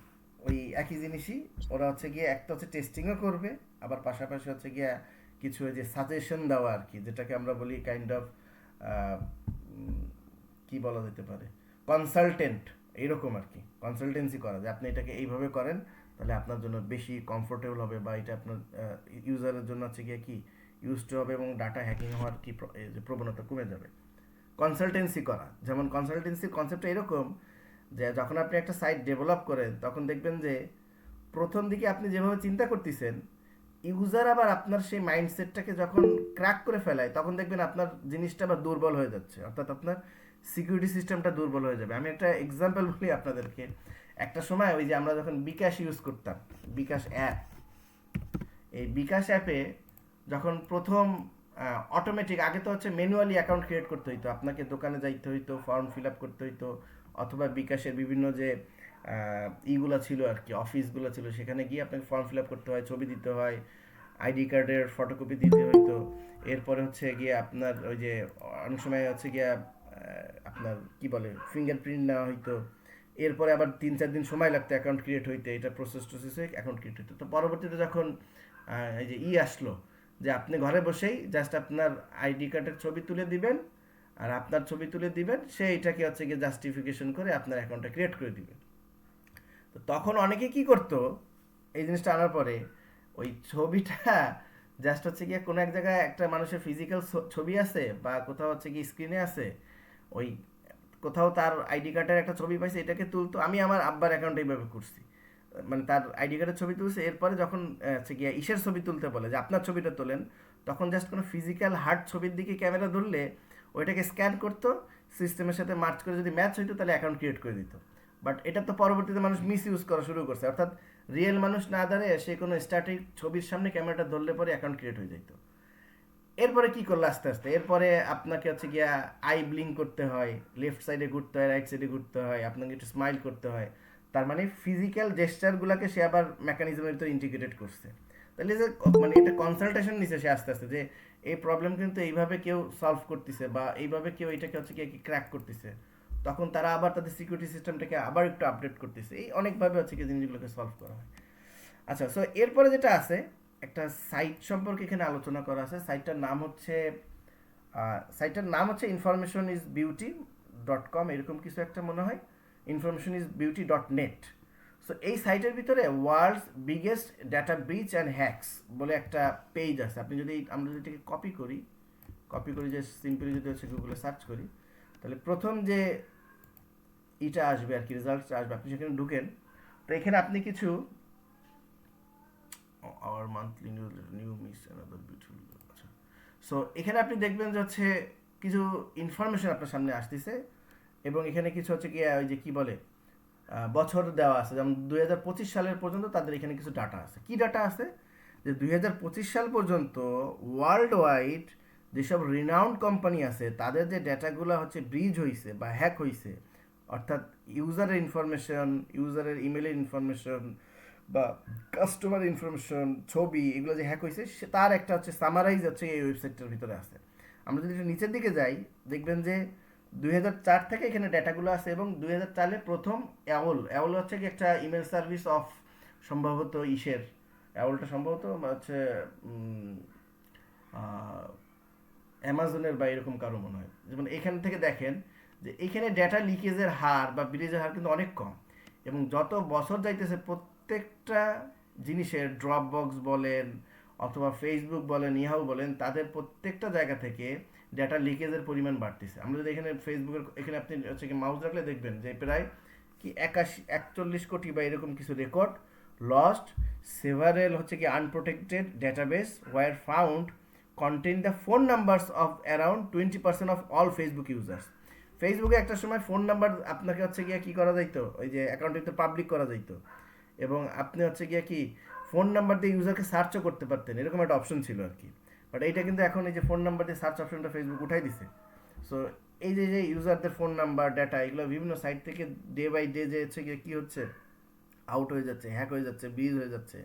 ওই একই জিনিসই। ওরা হচ্ছে গিয়ে একটা হচ্ছে টেস্টিংও করবে, আবার পাশাপাশি হচ্ছে গিয়ে কিছু ওই যে সাজেশন দেওয়া আর কি, যেটাকে আমরা বলি কাইন্ড অফ কি বলা যেতে পারে, কনসালটেন্ট, এইরকম আর কি, কনসালটেন্সি করা, যে আপনি এটাকে এইভাবে করেন তাহলে আপনার জন্য বেশি কমফোর্টেবল হবে, বা এটা আপনার ইউজারের জন্য হচ্ছে গিয়ে কি ইউজড হবে এবং ডাটা হ্যাকিং হওয়ার কি এই যে প্রবণতা কমে যাবে। কনসালটেন্সি করা, যেমন কনসালটেন্সির কনসেপ্টটা এরকম যে যখন আপনি একটা সাইট ডেভেলপ করেন তখন দেখবেন যে প্রথম দিকে আপনি যেভাবে চিন্তা করতেছেন, ইউজার আবার আপনার সেই মাইন্ডসেটটাকে যখন ক্র্যাক করে ফেলায় তখন দেখবেন আপনার জিনিসটা আবার দুর্বল হয়ে যাচ্ছে, অর্থাৎ আপনার সিকিউরিটি সিস্টেমটা দুর্বল হয়ে যাবে। আমি একটা এক্সাম্পল বলি আপনাদেরকে। একটা সময় ওই যে আমরা যখন বিকাশ ইউজ করতাম, বিকাশ অ্যাপ, এই বিকাশ অ্যাপে যখন প্রথম অটোমেটিক, আগে তো হচ্ছে ম্যানুয়ালি অ্যাকাউন্ট ক্রিয়েট করতে হইতো, আপনাকে দোকানে যাইতে হইতো, ফর্ম ফিল আপ করতে হইতো, অথবা বিকাশের বিভিন্ন যে ইগুলো ছিল আর কি, অফিসগুলো ছিল, সেখানে গিয়ে আপনাকে ফর্ম ফিল আপ করতে হয়, ছবি দিতে হয়, আইডি কার্ডের ফটোকপি দিতে হইতো। এরপরে হচ্ছে গিয়ে আপনার ওই যে অনেক সময় হচ্ছে গিয়ে আপনার কি বলে ফিঙ্গারপ্রিন্ট নেওয়া হইতো। এরপরে আবার 3-4 দিন সময় লাগতো অ্যাকাউন্ট ক্রিয়েট হইতে, এটা প্রসেস হয়ে অ্যাকাউন্ট ক্রিয়েট হইতো। তো পরবর্তীতে যখন এই যে আসলো, যে আপনি ঘরে বসেই জাস্ট আপনার আইডি কার্ডের ছবি তুলে দিবেন, আর আপনার ছবি তুলে দিবেন, সে এটাকে হচ্ছে গিয়ে জাস্টিফিকেশন করে আপনার অ্যাকাউন্টটা ক্রিয়েট করে দিবে। তো তখন অনেকে কি করতো, এই জিনিসটা আনার পরে ওই ছবিটা জাস্ট হচ্ছে গিয়ে কোনো এক জায়গায় একটা মানুষের ফিজিক্যাল ছবি আছে, বা কোথাও হচ্ছে গিয়ে স্ক্রিনে আছে, ওই কোথাও তার আইডি কার্ডের একটা ছবি পাইছে, এটাকে তুলতো। আমি আমার আব্বার অ্যাকাউন্টে এইভাবে করছি, মানে তার আইডি কার্ডের ছবি তুলছে, এরপরে যখন হচ্ছে গিয়ে ইসের ছবি তুলতে বলে যে আপনার ছবিটা তোলেন, তখন জাস্ট কোনো ফিজিক্যাল হার্ড ছবির দিকে ক্যামেরা ধরলে ওইটাকে স্ক্যান করতো, সিস্টেমের সাথে মার্চ করে যদি ম্যাচ হইতো তাহলে অ্যাকাউন্ট ক্রিয়েট করে দিত। বাট এটা তো পরবর্তীতে মানুষ মিস ইউজ করা শুরু করছে, অর্থাৎ রিয়েল মানুষ না দাঁড়িয়ে সে কোনো স্ট্যাটিক ছবির সামনে ক্যামেরাটা ধরলে পরে অ্যাকাউন্ট ক্রিয়েট হয়ে যেত। এরপরে কি করলো আস্তে আস্তে, এরপরে আপনাকে হচ্ছে গিয়া আই ব্লিঙ্ক করতে হয়, লেফট সাইডে ঘুরতে হয়, রাইট সাইডে ঘুরতে হয়, আপনাকে একটু স্মাইল করতে হয়। তার মানে ফিজিক্যাল জেস্টারগুলোকে সে আবার মেকানিজমের ভিতরে ইন্টিগ্রেটেড করছে। তাহলে যে মানে এটা কনসালটেশন নিছে সে আস্তে আস্তে, যে এই প্রবলেম কিন্তু এইভাবে কেউ সলভ করতেছে, বা এইভাবে কেউ এটাকে হচ্ছে কি ক্র্যাক করতেছে, তখন তারা আবার তাদের সিকিউরিটি সিস্টেমটাকে আবার একটু আপডেট করতেছে। এই অনেকভাবে হচ্ছে কি জিনিসগুলোকে সলভ করা হয়। আচ্ছা, সো এরপরে যেটা আছে, একটা সাইট সম্পর্কে এখানে আলোচনা করা আছে। সাইটটার নাম হচ্ছে informationisbeauty.com, এরকম কিছু একটা মনে হয়, informationisbeauty.net। সো এই সাইটের ভিতরে world's biggest data breach and hacks বলে একটা পেজ আছে। আপনি যদি আমরা যদি এটাকে কপি করি যে সিম্পলি যদি হচ্ছে গুগলে সার্চ করি, তাহলে প্রথম যে এটা আসবে আর কি, রেজাল্টটা আসবে, আপনি সেখানে ঢুকেন। তো এখানে আপনি কিছু our monthly newsletter, new miss another beautiful, আচ্ছা, সো এখানে আপনি দেখবেন যে হচ্ছে কিছু ইনফরমেশন আপনার সামনে আসতেছে, এবং এখানে কিছু হচ্ছে কি ওই যে কি বলে বছর দেওয়া আছে, যেমন 2025 সালের পর্যন্ত তাদের এখানে কিছু ডাটা আছে। কি ডাটা আছে, যে 2025 সাল পর্যন্ত ওয়ার্ল্ড ওয়াইড যেসব রিনাউন্ড কোম্পানি আছে তাদের যে ডেটাগুলো হচ্ছে ব্রিজ হয়েছে বা হ্যাক হয়েছে, অর্থাৎ ইউজারের ইনফরমেশন, ইউজারের ইমেলের ইনফরমেশন, বা কাস্টমার ইনফরমেশন, ছবি, এগুলো যে হ্যাক হয়েছে তার একটা হচ্ছে সামারাইজ হচ্ছে এই ওয়েবসাইটটার ভিতরে আছে। আমরা যদি একটু নিচের দিকে যাই, দেখবেন যে 2004 থেকে এখানে ডেটাগুলো আছে, এবং 2004 প্রথম অ্যাওল হচ্ছে কি একটা ইমেল সার্ভিস অফ সম্ভবত অ্যাওলটা সম্ভবত হচ্ছে অ্যামাজনের বা এরকম কারো মনে হয়। যেমন এখান থেকে দেখেন যে এখানে ডেটা লিকেজের হার বা ব্রিজের হার কিন্তু অনেক কম। এবং যত বছর যাইতেছে প্রত্যেকটা জিনিসের ড্রপ বক্স বলেন অথবা ফেসবুক বলেন ইয়াহু বলেন তাদের প্রত্যেকটা জায়গা থেকে ডেটা লিকেজের পরিমাণ বাড়তেছে। আমরা যদি এখানে ফেসবুকের এখানে আপনি হচ্ছে কি মাউস রাখলে দেখবেন যে প্রায় কি 41 কোটি বা এরকম কিছু রেকর্ড লস্ট, সেভারেল হচ্ছে কি unprotected database were found contain the phone numbers of around 20% of all Facebook users. ফেসবুকে একটা সময় ফোন নাম্বার আপনাকে হচ্ছে গিয়ে কি করা যাইতো, ওই যে অ্যাকাউন্টে পাবলিক করা যাইতো এবং আপনি হচ্ছে গিয়ে কি ফোন নাম্বার দিয়ে ইউজারকে সার্চও করতে পারতেন, এরকম একটা অপশন ছিল আর কি। বাট এইটা কিন্তু এখন এই যে ফোন নাম্বার দিয়ে সার্চ অপশনটা ফেসবুক উঠাই দিছে। সো এই যে ইউজারদের ফোন নাম্বার ডাটা এগুলো বিভিন্ন সাইট থেকে ডে বাই ডে যে হচ্ছে গিয়ে কী হচ্ছে আউট হয়ে যাচ্ছে, হ্যাক হয়ে যাচ্ছে, ব্রিজ হয়ে যাচ্ছে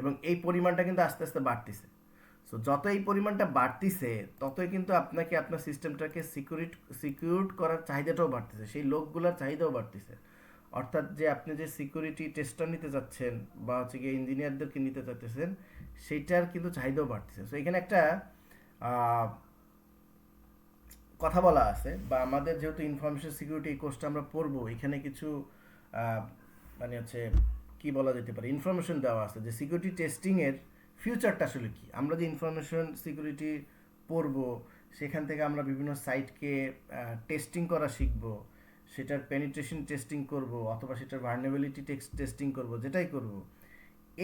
এবং এই পরিমাণটা কিন্তু আস্তে আস্তে বাড়তিছে। সো যত এই পরিমাণটা বাড়তিছে ততই কিন্তু আপনাকে আপনার সিস্টেমটাকে সিকিউর করার চাহিদাটাও বাড়তেছে, সেই লোকগুলোর চাহিদাও বাড়তেছে। অর্থাৎ যে আপনি যে সিকিউরিটি টেস্টার নিতে চাচ্ছেন বা হচ্ছে গিয়ে ইঞ্জিনিয়ারদেরকে নিতে চাচ্ছেন সেইটার কিন্তু চাহিদাও বাড়তেছে। সো এখানে একটা কথা বলা আছে বা আমাদের যেহেতু ইনফরমেশন সিকিউরিটি এই কোর্সটা আমরা পড়বো, এখানে কিছু মানে হচ্ছে কি বলা যেতে পারে ইনফরমেশন দেওয়া আছে যে সিকিউরিটি টেস্টিংয়ের ফিউচারটা আসলে কি। আমরা যে ইনফরমেশন সিকিউরিটি পড়বো সেখান থেকে আমরা বিভিন্ন সাইটকে টেস্টিং করা শিখবো, সেটার পেনিট্রেশন টেস্টিং করব অথবা সেটার ভার্নেবিলিটি টেস্টিং করব, যেটাই করব,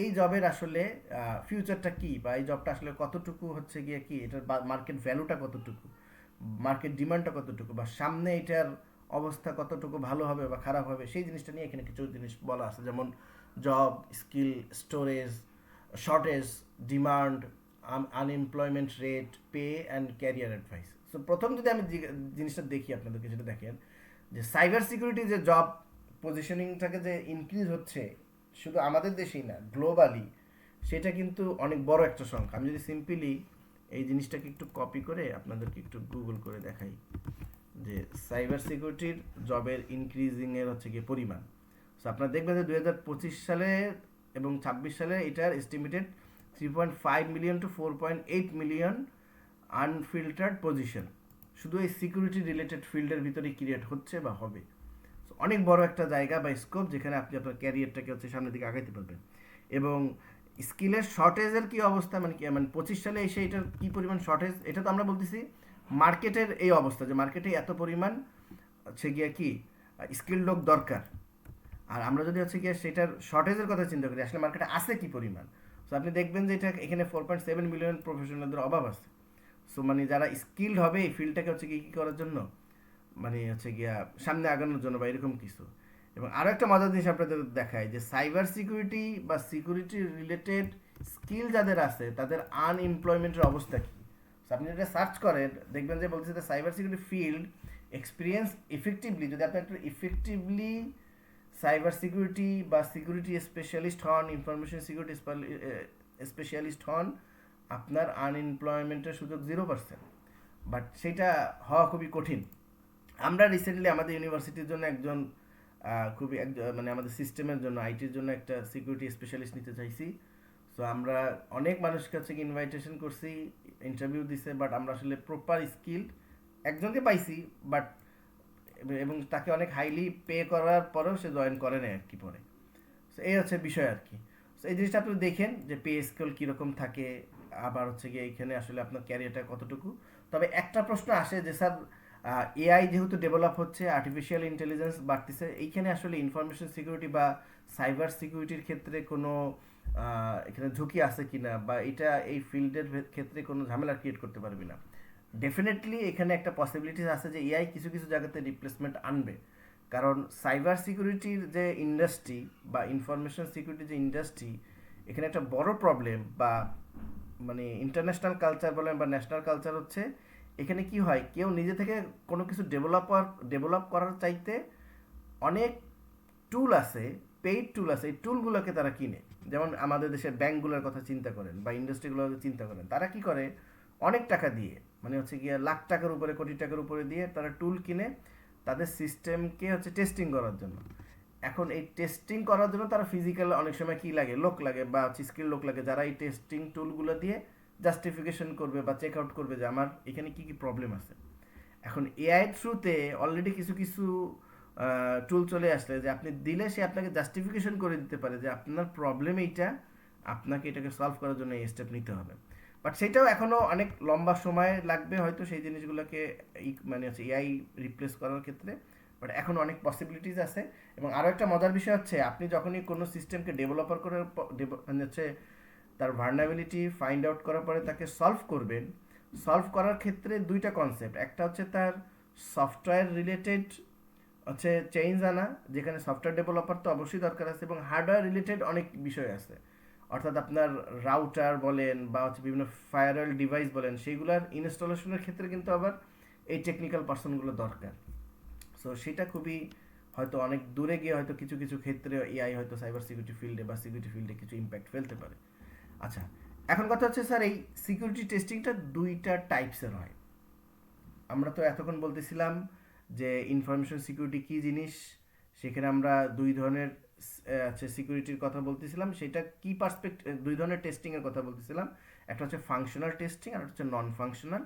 এই জবের আসলে ফিউচারটা কি বা এই জবটা আসলে কতটুকু হচ্ছে গিয়ে কি এটার মার্কেট ভ্যালুটা কতটুকু, মার্কেট ডিমান্ডটা কতটুকু বা সামনে এটার অবস্থা কতটুকু ভালো হবে বা খারাপ হবে, সেই জিনিসটা নিয়ে এখানে কিছু জিনিস বলা আছে, যেমন job, skill, storage, shortage, demand, unemployment rate, pay and career advice. So প্রথম যদি আমি জিনিসটা দেখি আপনাদেরকে, যেটা দেখেন যে সাইবার সিকিউরিটি যে জব পজিশনিংটাকে যে ইনক্রিজ হচ্ছে শুধু আমাদের দেশেই না, গ্লোবালি, সেটা কিন্তু অনেক বড় একটা সংখ্যা। আমি যদি সিম্পলি এই জিনিসটাকে একটু কপি করে আপনাদেরকে একটু গুগল করে দেখাই যে সাইবার সিকিউরিটির জবের ইনক্রিজিংয়ের হচ্ছে গিয়ে পরিমাণ। সো আপনারা দেখবেন যে 2025 সালে এবং 26 সালে এটার estimated 3.5 million to 4.8 million unfiltered position শুধু এই সিকিউরিটি রিলেটেড ফিল্ডের ভিতরে ক্রিয়েট হচ্ছে বা হবে। অনেক বড় একটা জায়গা বা স্কোপ যেখানে আপনি আপনার ক্যারিয়ারটাকে হচ্ছে সামনের দিকে আগাইতে পারবেন। এবং স্কিলের শর্টেজের কি অবস্থা, মানে কি মানে 25 সালে এসে এটার কি পরিমাণ শর্টেজ, এটা তো আমরা বলতেছি মার্কেটের এই অবস্থা যে মার্কেটে এত পরিমাণ হচ্ছে গিয়ে কি স্কিল লোক দরকার। আর আমরা যদি হচ্ছে গিয়ে সেটার শর্টেজের কথা চিন্তা করি আসলে মার্কেটে আছে কি পরিমাণ, সো আপনি দেখবেন যে এটা এখানে 4.7 মিলিয়ন প্রফেশনালদের অভাব আছে। সো মানে যারা স্কিলড হবে এই ফিল্ডটাকে হচ্ছে কি করার জন্য, মানে হচ্ছে গিয়া সামনে আগানোর জন্য বা এরকম কিছু। এবং আরও একটা মজার জিনিস আপনাদের দেখায় যে সাইবার সিকিউরিটি বা সিকিউরিটি রিলেটেড স্কিল যাদের আছে তাদের আনএমপ্লয়মেন্টের অবস্থা কী। আপনি যদি সার্চ করেন দেখবেন যে বলছে যে cyber security field experience effectively, যদি আপনি একটু ইফেক্টিভলি সাইবার সিকিউরিটি বা সিকিউরিটি স্পেশালিস্ট হন, ইনফরমেশন সিকিউরিটি স্পেশালিস্ট হন, আপনার আনএমপ্লয়মেন্টের সুযোগ 0%। বাট সেটা হওয়া খুবই কঠিন। আমরা রিসেন্টলি আমাদের ইউনিভার্সিটির জন্য একজন খুবই মানে আমাদের সিস্টেমের জন্য আইটির জন্য একটা সিকিউরিটি স্পেশালিস্ট নিতে চাইছি। সো আমরা অনেক মানুষের কাছে ইনভাইটেশন করছি, ইন্টারভিউ দিছে, বাট আমরা আসলে প্রপার স্কিল একজনকে পাইছি, বাট এবং তাকে অনেক হাইলি পে করার পরেও সে জয়েন করে না আর কি পরে। সো এই হচ্ছে বিষয় আর কি। সো এই জিনিসটা আপনি দেখেন যে পে স্কেল কীরকম থাকে, আবার হচ্ছে গিয়ে এইখানে আসলে আপনার ক্যারিয়ারটা কতটুকু। তবে একটা প্রশ্ন আসে যে স্যার এআই যেহেতু ডেভেলপ হচ্ছে, আর্টিফিশিয়াল ইন্টেলিজেন্স বাড়তেছে, এইখানে আসলে ইনফরমেশন সিকিউরিটি বা সাইবার সিকিউরিটির ক্ষেত্রে কোনো এখানে ঝুঁকি আছে কি না বা এটা এই ফিল্ডের ক্ষেত্রে কোনো ঝামেলা ক্রিয়েট করতে পারবে না। ডেফিনেটলি এখানে একটা পসিবিলিটিস আছে যে এআই কিছু কিছু জায়গাতে রিপ্লেসমেন্ট আনবে, কারণ সাইবার সিকিউরিটির যে ইন্ডাস্ট্রি বা ইনফরমেশন সিকিউরিটি যে ইন্ডাস্ট্রি, এখানে একটা বড় প্রবলেম বা মানে ইন্টারন্যাশনাল কালচার বলেন বা ন্যাশনাল কালচার হচ্ছে, এখানে কি হয় কেউ নিজে থেকে কোনো কিছু ডেভেলপ করার চাইতে অনেক টুল আছে, পেইড টুল আছে, এই টুলগুলোকে তারা কিনে। যেমন আমাদের দেশের ব্যাঙ্কগুলোর কথা চিন্তা করেন বা ইন্ডাস্ট্রিগুলোর চিন্তা করেন, তারা কি করে অনেক টাকা দিয়ে, মানে হচ্ছে গিয়ে লাখ টাকার উপরে কোটি টাকার উপরে দিয়ে তারা টুল কিনে তাদের সিস্টেমকে হচ্ছে টেস্টিং করার জন্য। এখন এই টেস্টিং করার জন্য তারা ফিজিক্যাল অনেক সময় কি লাগে, লোক লাগে বা স্কিল লোক লাগে, যারা এই টেস্টিং টুলগুলো দিয়ে জাস্টিফিকেশন করবে বা চেক আউট করবে যে আমার এখানে কি কি প্রবলেম আছে। এখন এআই থ্রুতে অলরেডি কিছু কিছু টুল চলে আসলে যে আপনি দিলে সে আপনাকে জাস্টিফিকেশন করে দিতে পারে যে আপনার প্রবলেম এইটা, আপনাকে এটাকে সলভ করার জন্য এই স্টেপ নিতে হবে। বাট সেটাও এখনও অনেক লম্বা সময় লাগবে হয়তো সেই জিনিসগুলোকে মানে হচ্ছে এআই রিপ্লেস করার ক্ষেত্রে, বাট এখন অনেক পসিবিলিটিস আছে। এবং আরও একটা মজার বিষয় হচ্ছে আপনি যখনই কোনো সিস্টেমকে ডেভেলপার করার মানে হচ্ছে তার ভার্নাবিলিটি ফাইন্ড আউট করার পরে তাকে সলভ করবেন, সলভ করার ক্ষেত্রে দুইটা কনসেপ্ট, একটা হচ্ছে তার সফটওয়্যার রিলেটেড হচ্ছে চেঞ্জ আনা, যেখানে সফটওয়্যার ডেভেলপার তো অবশ্যই দরকার আছে, এবং হার্ডওয়্যার রিলেটেড অনেক বিষয় আছে। অর্থাৎ আপনার রাউটার বলেন বা হচ্ছে বিভিন্ন ফায়ারওয়াল ডিভাইস বলেন, সেইগুলোর ইনস্টলেশনের ক্ষেত্রে কিন্তু আবার এই টেকনিক্যাল পার্সনগুলো দরকার। সো সেটা খুবই হয়তো অনেক দূরে গিয়ে হয়তো কিছু কিছু ক্ষেত্রে এআই হয়তো সাইবার সিকিউরিটি ফিল্ডে বা সিকিউরিটি ফিল্ডে কিছু ইম্প্যাক্ট ফেলতে পারে। আচ্ছা, এখন কথা হচ্ছে স্যার এই সিকিউরিটি টেস্টিংটা দুইটা টাইপসের হয়। আমরা তো এতক্ষণ বলতেছিলাম যে ইনফরমেশন সিকিউরিটি কী জিনিস, সেখানে আমরা দুই ধরনের হচ্ছে সিকিউরিটির কথা বলতেছিলাম, সেটা কি দুই ধরনের টেস্টিংয়ের কথা বলতেছিলাম, একটা হচ্ছে ফাংশনাল টেস্টিং আর হচ্ছে নন ফাংশনাল।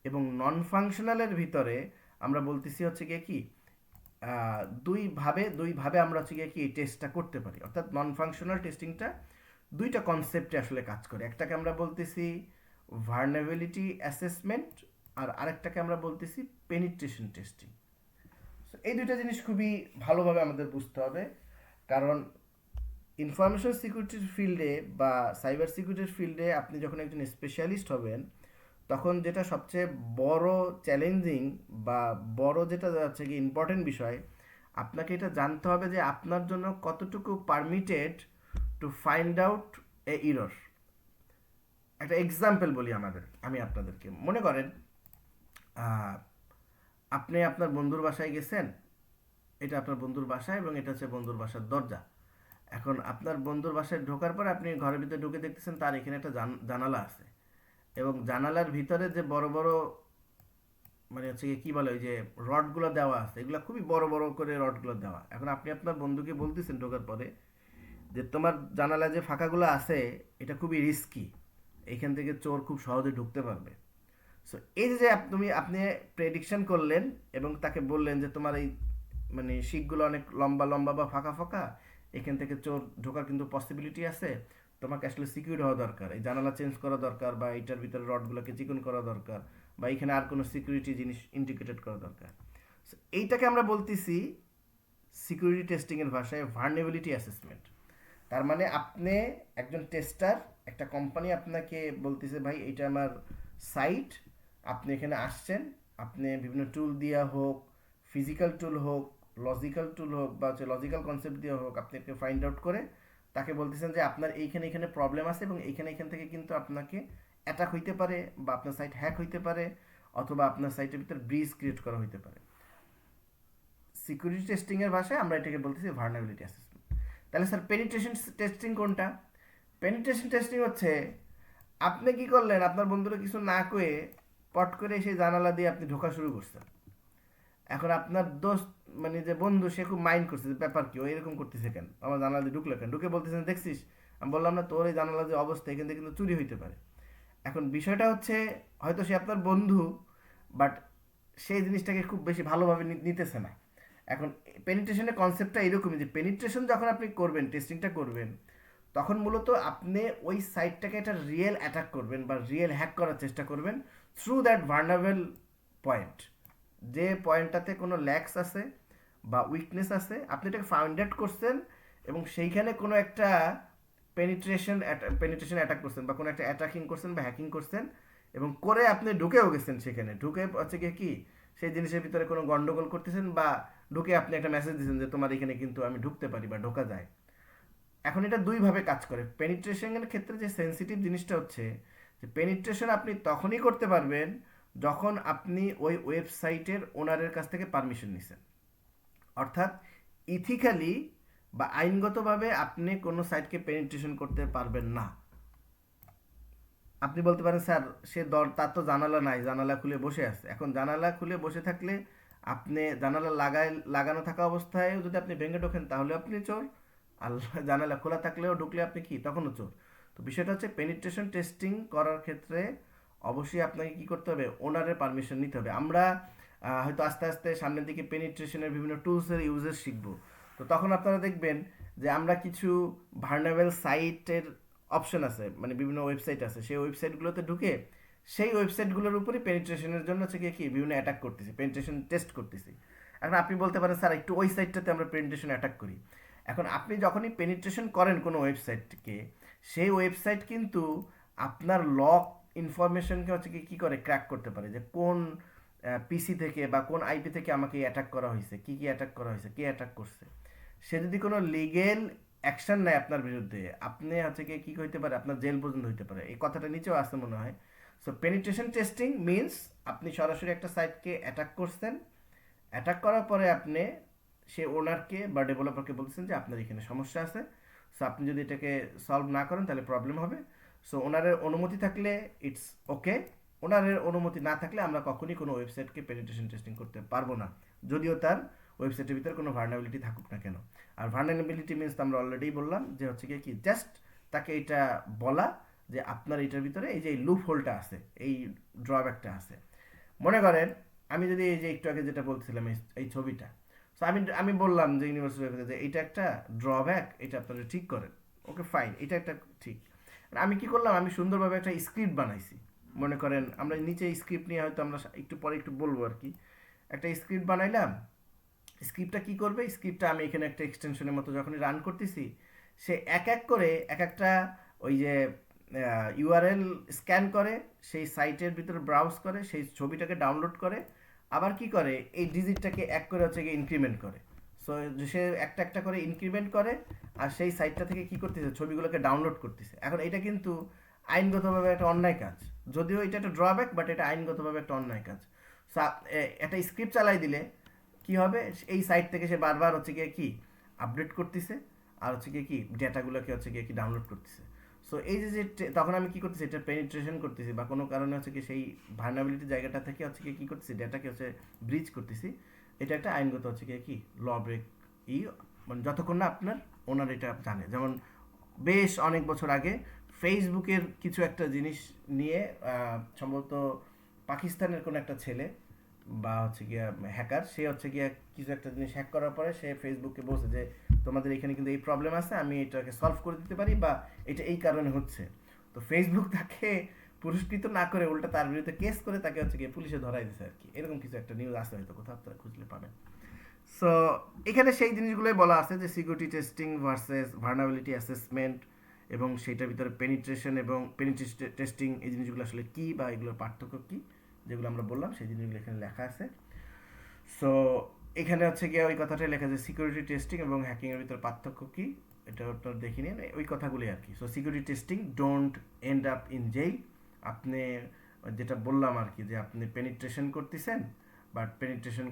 এবং নন ফাংশনালের ভিতরে আমরা বলতেছি হচ্ছে গিয়ে কি দুইভাবে আমরা হচ্ছে গিয়ে কি এই টেস্টটা করতে পারি। অর্থাৎ নন ফাংশনাল টেস্টিংটা দুইটা কনসেপ্টে আসলে কাজ করে, একটাকে আমরা বলতেছি ভার্নেবিলিটি অ্যাসেসমেন্ট আর আরেকটাকে আমরা বলতেছি পেনিট্রেশন টেস্টিং। এই দুইটা জিনিস খুবই ভালোভাবে আমাদের বুঝতে হবে, কারণ ইনফরমেশন সিকিউরিটির ফিল্ডে বা সাইবার সিকিউরিটির ফিল্ডে আপনি যখন একজন স্পেশালিস্ট হবেন তখন যেটা সবচেয়ে বড় চ্যালেঞ্জিং বা বড় যেটা হচ্ছে কি ইম্পর্টেন্ট বিষয়, আপনাকে এটা জানতে হবে যে আপনার জন্য কতটুকু permitted to find out A error. একটা এক্সাম্পল বলি আমি আপনাদেরকে, মনে করেন আপনি আপনার বন্ধুর বাসায় গেছেন, এটা আপনার বন্ধুর বাসা এবং এটা হচ্ছে বন্ধুর বাসার দরজা। এখন আপনার বন্ধুর বাসায় ঢোকার পর আপনি ঘরের ভিতরে ঢুকে দেখতেছেন তার এখানে একটা জানালা আছে, এবং জানালার ভিতরে যে বড় বড় মানে হচ্ছে কি বলে ওই যে রডগুলো দেওয়া আছে, এগুলো খুবই বড় বড় করে রডগুলো দেওয়া। এখন আপনি আপনার বন্ধুকে বলতেছেন ঢোকার পরে যে তোমার জানালা যে ফাঁকাগুলো আছে এটা খুবই রিস্কি, এইখান থেকে চোর খুব সহজে ঢুকতে পারবে। সো এই যে আপনি প্রেডিকশন করলেন এবং তাকে বললেন যে তোমার এই মানে শিকগুলো অনেক লম্বা লম্বা বা ফাঁকা ফাঁকা, এখান থেকে চোর ঢোকার কিন্তু পসিবিলিটি আছে, তোমাকে আসলে সিকিউর হওয়া দরকার, এই জানালা চেঞ্জ করা দরকার বা এটার ভিতরে রডগুলোকে চিকন করা দরকার বা এখানে আর কোনো সিকিউরিটি জিনিস ইন্টিগ্রেটেড করা দরকার। সো এইটাকে আমরা বলতেছি সিকিউরিটি টেস্টিংয়ের ভাষায় ভার্নেবিলিটি অ্যাসেসমেন্ট। তার মানে আপনি একজন টেস্টার, একটা কোম্পানি আপনাকে বলতেছে ভাই এটা আমার সাইট, আপনি এখানে আসছেন, আপনি বিভিন্ন টুল দিয়া হোক, ফিজিক্যাল টুল হোক, লজিক্যাল টুল হোক বা হচ্ছে লজিক্যাল কনসেপ্ট দিয়ে হোক, আপনি একটা ফাইন্ড আউট করে তাকে বলতেছেন যে আপনার এইখানে প্রবলেম আছে এবং এখান থেকে কিন্তু আপনাকে অ্যাটাক হইতে পারে বা আপনার সাইট হ্যাক হইতে পারে অথবা আপনার সাইটের ভিতর ব্রিজ ক্রিয়েট করা হইতে পারে। সিকিউরিটি টেস্টিংয়ের ভাষায় আমরা এটাকে বলতেছি ভার্নেবিলিটি অ্যাসেসমেন্ট। তাহলে স্যার পেনিট্রেশন টেস্টিং কোনটা? পেনিট্রেশন টেস্টিং হচ্ছে আপনি কি করলেন, আপনার বন্ধুরা কিছু না কয়ে পট করে সেই জানালা দিয়ে আপনি ঢোকা শুরু করছেন। এখন আপনার দোস্ত মানে যে বন্ধু সে খুব মাইন্ড করছে যে ব্যাপার কি ও এরকম করতেছে কেন, আমার জানালা দিয়ে ঢুকলো কেন, ঢুকে বলতেছেন দেখছিস আমি বললাম না তোর এই জানালা যে অবস্থা এখান থেকে কিন্তু চুরি হইতে পারে। এখন বিষয়টা হচ্ছে হয়তো সে আপনার বন্ধু, বাট সেই জিনিসটাকে খুব বেশি ভালোভাবে নিতেছে না। এখন পেনিট্রেশনের কনসেপ্টটা এরকমই যে পেনিট্রেশন যখন আপনি করবেন, টেস্টিংটা করবেন, তখন মূলত আপনি ওই সাইটটাকে একটা রিয়েল অ্যাটাক করবেন বা রিয়েল হ্যাক করার চেষ্টা করবেন থ্রু দ্যাট ভার্নারেবল পয়েন্ট, যে পয়েন্টটাতে কোনো ল্যাক্স আছে বা উইকনেস আছে আপনি এটাকে ফাইন্ড আউট করছেন এবং সেইখানে কোনো একটা পেনিট্রেশন অ্যাটাক করছেন বা কোনো একটা অ্যাটাকিং করছেন বা হ্যাকিং করছেন এবং করে আপনি ঢুকেও গেছেন, সেখানে ঢুকে হচ্ছে গিয়ে কি সেই জিনিসের ভিতরে কোনো গন্ডগোল করতেছেন বা ঢুকে আপনি একটা মেসেজ দিয়েছেন যে তোমার এখানে কিন্তু আমি ঢুকতে পারি বা ঢোকা যায়। এখন এটা দুইভাবে কাজ করে। পেনিট্রেশনের ক্ষেত্রে যে সেন্সিটিভ জিনিসটা হচ্ছে যে পেনিট্রেশন আপনি তখনই করতে পারবেন যখন আপনি ওই ওয়েবসাইটের ওনারের কাছ থেকে পারমিশন নিছেন। অর্থাৎ ইথিক্যালি বা আইনগতভাবে আপনি কোনো সাইটকে পেনিট্রেশন করতে পারবেন না। আপনি বলতে পারেন স্যার তার তো জানালা নাই, জানালা খুলে বসে আছে। এখন জানালা খুলে বসে থাকলে আপনি জানালা লাগানো থাকা অবস্থায় যদি আপনি ভেঙে ঢোকেন তাহলে আপনি চোর, আর জানালা খোলা থাকলেও ঢুকলে আপনি কি তখনও চোর। তো বিষয়টা হচ্ছে পেনিট্রেশন টেস্টিং করার ক্ষেত্রে অবশ্যই আপনাকে কি করতে হবে, ওনারের পারমিশন নিতে হবে। আমরা হয়তো আস্তে আস্তে সামনের দিকে পেনিট্রেশনের বিভিন্ন টুলসের ইউজেস শিখবো। তো তখন আপনারা দেখবেন যে আমরা কিছু ভার্নেবল সাইটের অপশন আছে, মানে বিভিন্ন ওয়েবসাইট আছে, সেই ওয়েবসাইটগুলোতে ঢুকে সেই ওয়েবসাইটগুলোর উপরে পেনিট্রেশনের জন্য হচ্ছে কি বিভিন্ন অ্যাটাক করতেছি, পেনিট্রেশন টেস্ট করতেছি। এখন আপনি বলতে পারেন স্যার একটু ওই সাইটটাতে আমরা পেনিট্রেশন অ্যাটাক করি। এখন আপনি যখনই পেনিট্রেশন করেন কোনো ওয়েবসাইটকে, সেই ওয়েবসাইট কিন্তু আপনার লক ইনফরমেশনকে হচ্ছে কি করে ক্র্যাক করতে পারে, যে কোন পিসি থেকে বা কোন আইপি থেকে আমাকে অ্যাটাক করা হয়েছে, কি কি অ্যাটাক করা হয়েছে, কে অ্যাটাক করছে। সে যদি কোনো লিগেল অ্যাকশন নেয় আপনার বিরুদ্ধে, আপনি হচ্ছে কি কী হইতে পারে, আপনার জেল পর্যন্ত হইতে পারে। এই কথাটা নিচেও আসতে মনে হয়। সো পেনিট্রেশন টেস্টিং মিনস আপনি সরাসরি একটা সাইটকে অ্যাটাক করছেন, অ্যাটাক করার পরে আপনি সে ওনারকে বা ডেভেলপারকে বলছেন যে আপনার এখানে সমস্যা আছে, সো আপনি যদি এটাকে সলভ না করেন তাহলে প্রবলেম হবে। সো ওনারের অনুমতি থাকলে ইটস ওকে, ওনারের অনুমতি না থাকলে আমরা কখনই কোনো ওয়েবসাইটকে পেনিট্রেশন টেস্টিং করতে পারবো না, যদিও তার ওয়েবসাইটের ভিতরে কোনো ভার্নাবিলিটি থাকুক না কেন। আর ভার্নাবিলিটি মিনস আমরা অলরেডি বললাম যে হচ্ছে কি জাস্ট তাকে এটা বলা যে আপনার এটার ভিতরে এই যে লুপ হোলটা আছে, এই ড্রব্যাকটা আছে। মনে করেন আমি যদি এই যে একটু আগে যেটা বলছিলাম এই ছবিটা, সো আমি বললাম যে ইউনিভার্সিটি যে এটা একটা ড্রব্যাক, এটা আপনারা ঠিক করেন, ওকে ফাইন, এটা একটা ঠিক। আমি কি করলাম, আমি সুন্দরভাবে একটা স্ক্রিপ্ট বানাইছি। মনে করেন আমরা নিচে স্ক্রিপ্ট নিয়ে হয়তো আমরা একটু পরে একটু বলবো আর কি। একটা স্ক্রিপ্ট বানাইলাম, স্ক্রিপ্টটা কি করবে, স্ক্রিপ্টটা আমি এখানে একটা এক্সটেনশনের মতো যখনই রান করতেছি, সে এক এক করে এক একটা ওই যে ইউআরএল স্ক্যান করে, সেই সাইটের ভিতরে ব্রাউজ করে, সেই ছবিটাকে ডাউনলোড করে, আবার কি করে এই ডিজিটটাকে এক করে হচ্ছে গিয়ে ইনক্রিমেন্ট করে। সো সে একটা একটা করে ইনক্রিমেন্ট করে, আর সেই সাইটটা থেকে কি করতেছে, ছবিগুলোকে ডাউনলোড করতেছে। এখন এটা কিন্তু আইনগতভাবে একটা অন্যায় কাজ, যদিও এটা একটা ড্রব্যাক, বাট এটা আইনগতভাবে একটা অন্যায় কাজ। সো একটা স্ক্রিপ্ট চালাই দিলে কি হবে, এই সাইট থেকে সে বারবার হচ্ছে গিয়ে কি আপডেট করতেছে, আর হচ্ছে গিয়ে কি ডেটাগুলোকে হচ্ছে গিয়ে কি ডাউনলোড করতেছে। সো এই যে তখন আমি কি করতেছি, এটা পেনিট্রেশন করতেছি, বা কোনো কারণে হচ্ছে কি সেই ভার্নাবিলিটি জায়গাটা থেকে হচ্ছে কি করতেছি, ডেটাকে হচ্ছে ব্রিচ করতেছি। এটা একটা আইনগত হচ্ছে গিয়ে কি ল ব্রেক, মানে যতক্ষণ না আপনার ওনার এটা জানে। যেমন বেশ অনেক বছর আগে ফেসবুকের কিছু একটা জিনিস নিয়ে সম্ভবত পাকিস্তানের কোনো একটা ছেলে বা হচ্ছে গিয়া হ্যাকার, সে হচ্ছে গিয়া কিছু একটা জিনিস হ্যাক করার পরে সে ফেসবুকে বলছে যে তোমাদের এখানে কিন্তু এই প্রবলেম আছে, আমি এটাকে সলভ করে দিতে পারি, বা এটা এই কারণে হচ্ছে। তো ফেসবুক তাকে পুরস্কৃত না করে উল্টা তার বিরুদ্ধে কেস করে তাকে হচ্ছে গিয়ে পুলিশে ধরাই দিছে আর কি। এরকম কিছু একটা নিউজ আসে, হয়তো কোথাও আপনারা খুঁজলে পাবেন। সো এখানে সেই জিনিসগুলোই বলা আছে যে security testing versus vulnerability assessment, এবং সেটার ভিতরে পেনিট্রেশন এবং পেনিট্রেশন টেস্টিং, এই জিনিসগুলো আসলে কী বা এগুলোর পার্থক্য কী, যেগুলো আমরা বললাম সেই জিনিসগুলো এখানে লেখা আছে। সো এখানে হচ্ছে গিয়ে ওই কথাটাই লেখা আছে সিকিউরিটি টেস্টিং এবং হ্যাকিংয়ের ভিতরে পার্থক্য কী, এটা আপনার দেখে নিন, ওই কথাগুলোই আর কি। So security testing don't end up in jail. আপনি যেটা বললাম আর কি, যে আপনি পেনিট্রেশন করতেছেন, বাট পেনিট্রেশন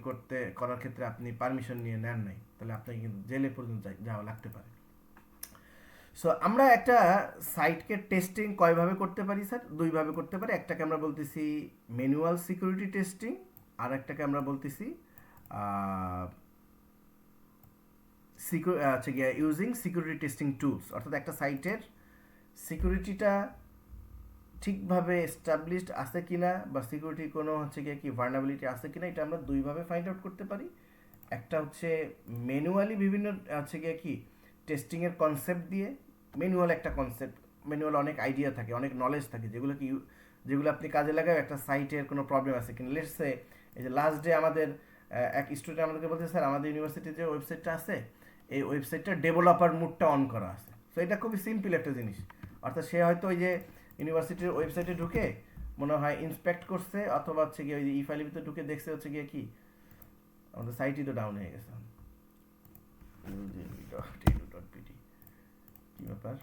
করার ক্ষেত্রে আপনি পারমিশন নিয়ে নেন নাই, তাহলে আপনাকে কিন্তু জেলে পর্যন্ত যাওয়া লাগতে পারে। সো আমরা একটা সাইটকে টেস্টিং কয়ভাবে করতে পারি স্যার? দুইভাবে করতে পারি। একটাকে আমরা বলতেছি ম্যানুয়াল সিকিউরিটি টেস্টিং, আর একটাকে আমরা বলতেছি হচ্ছে গিয়ে ইউজিং সিকিউরিটি টেস্টিং টুলস। অর্থাৎ একটা সাইটের সিকিউরিটিটা ঠিকভাবে এস্টাবলিশড আছে কিনা, বা সিকিউরিটি কোনো হচ্ছে গিয়ে কি ভার্নাবিলিটি আছে কিনা, এটা আমরা দুইভাবে ফাইন্ড আউট করতে পারি। একটা হচ্ছে ম্যানুয়ালি বিভিন্ন হচ্ছে গিয়ে কি টেস্টিংয়ের কনসেপ্ট দিয়ে। ম্যানুয়াল একটা কনসেপ্ট, ম্যানুয়াল অনেক আইডিয়া থাকে, অনেক নলেজ থাকে, যেগুলো আপনি কাজে লাগায় একটা সাইটের কোনো প্রবলেম আছে কিনা। লেটস সে এই যে লাস্ট ডে আমাদের এক স্টুডেন্ট আমাদেরকে বলছে স্যার আমাদের ইউনিভার্সিটির যে ওয়েবসাইটটা আছে, এই ওয়েবসাইটটা ডেভেলপার মুডটা অন করা আছে। সো এটা খুবই সিম্পল একটা জিনিস। অর্থাৎ সে হয়তো ওই যে ইউনিভার্সিটির ওয়েবসাইটে ঢুকে মনে হয় ইন্সপেক্ট করছে, অথবা হচ্ছে গিয়ে ওই যে ই ফাইলের ভিতরে ঢুকে দেখছে হচ্ছে গিয়ে কি আমাদের সাইটই তো ডাউন হয়ে গেছে। কি ব্যাপার?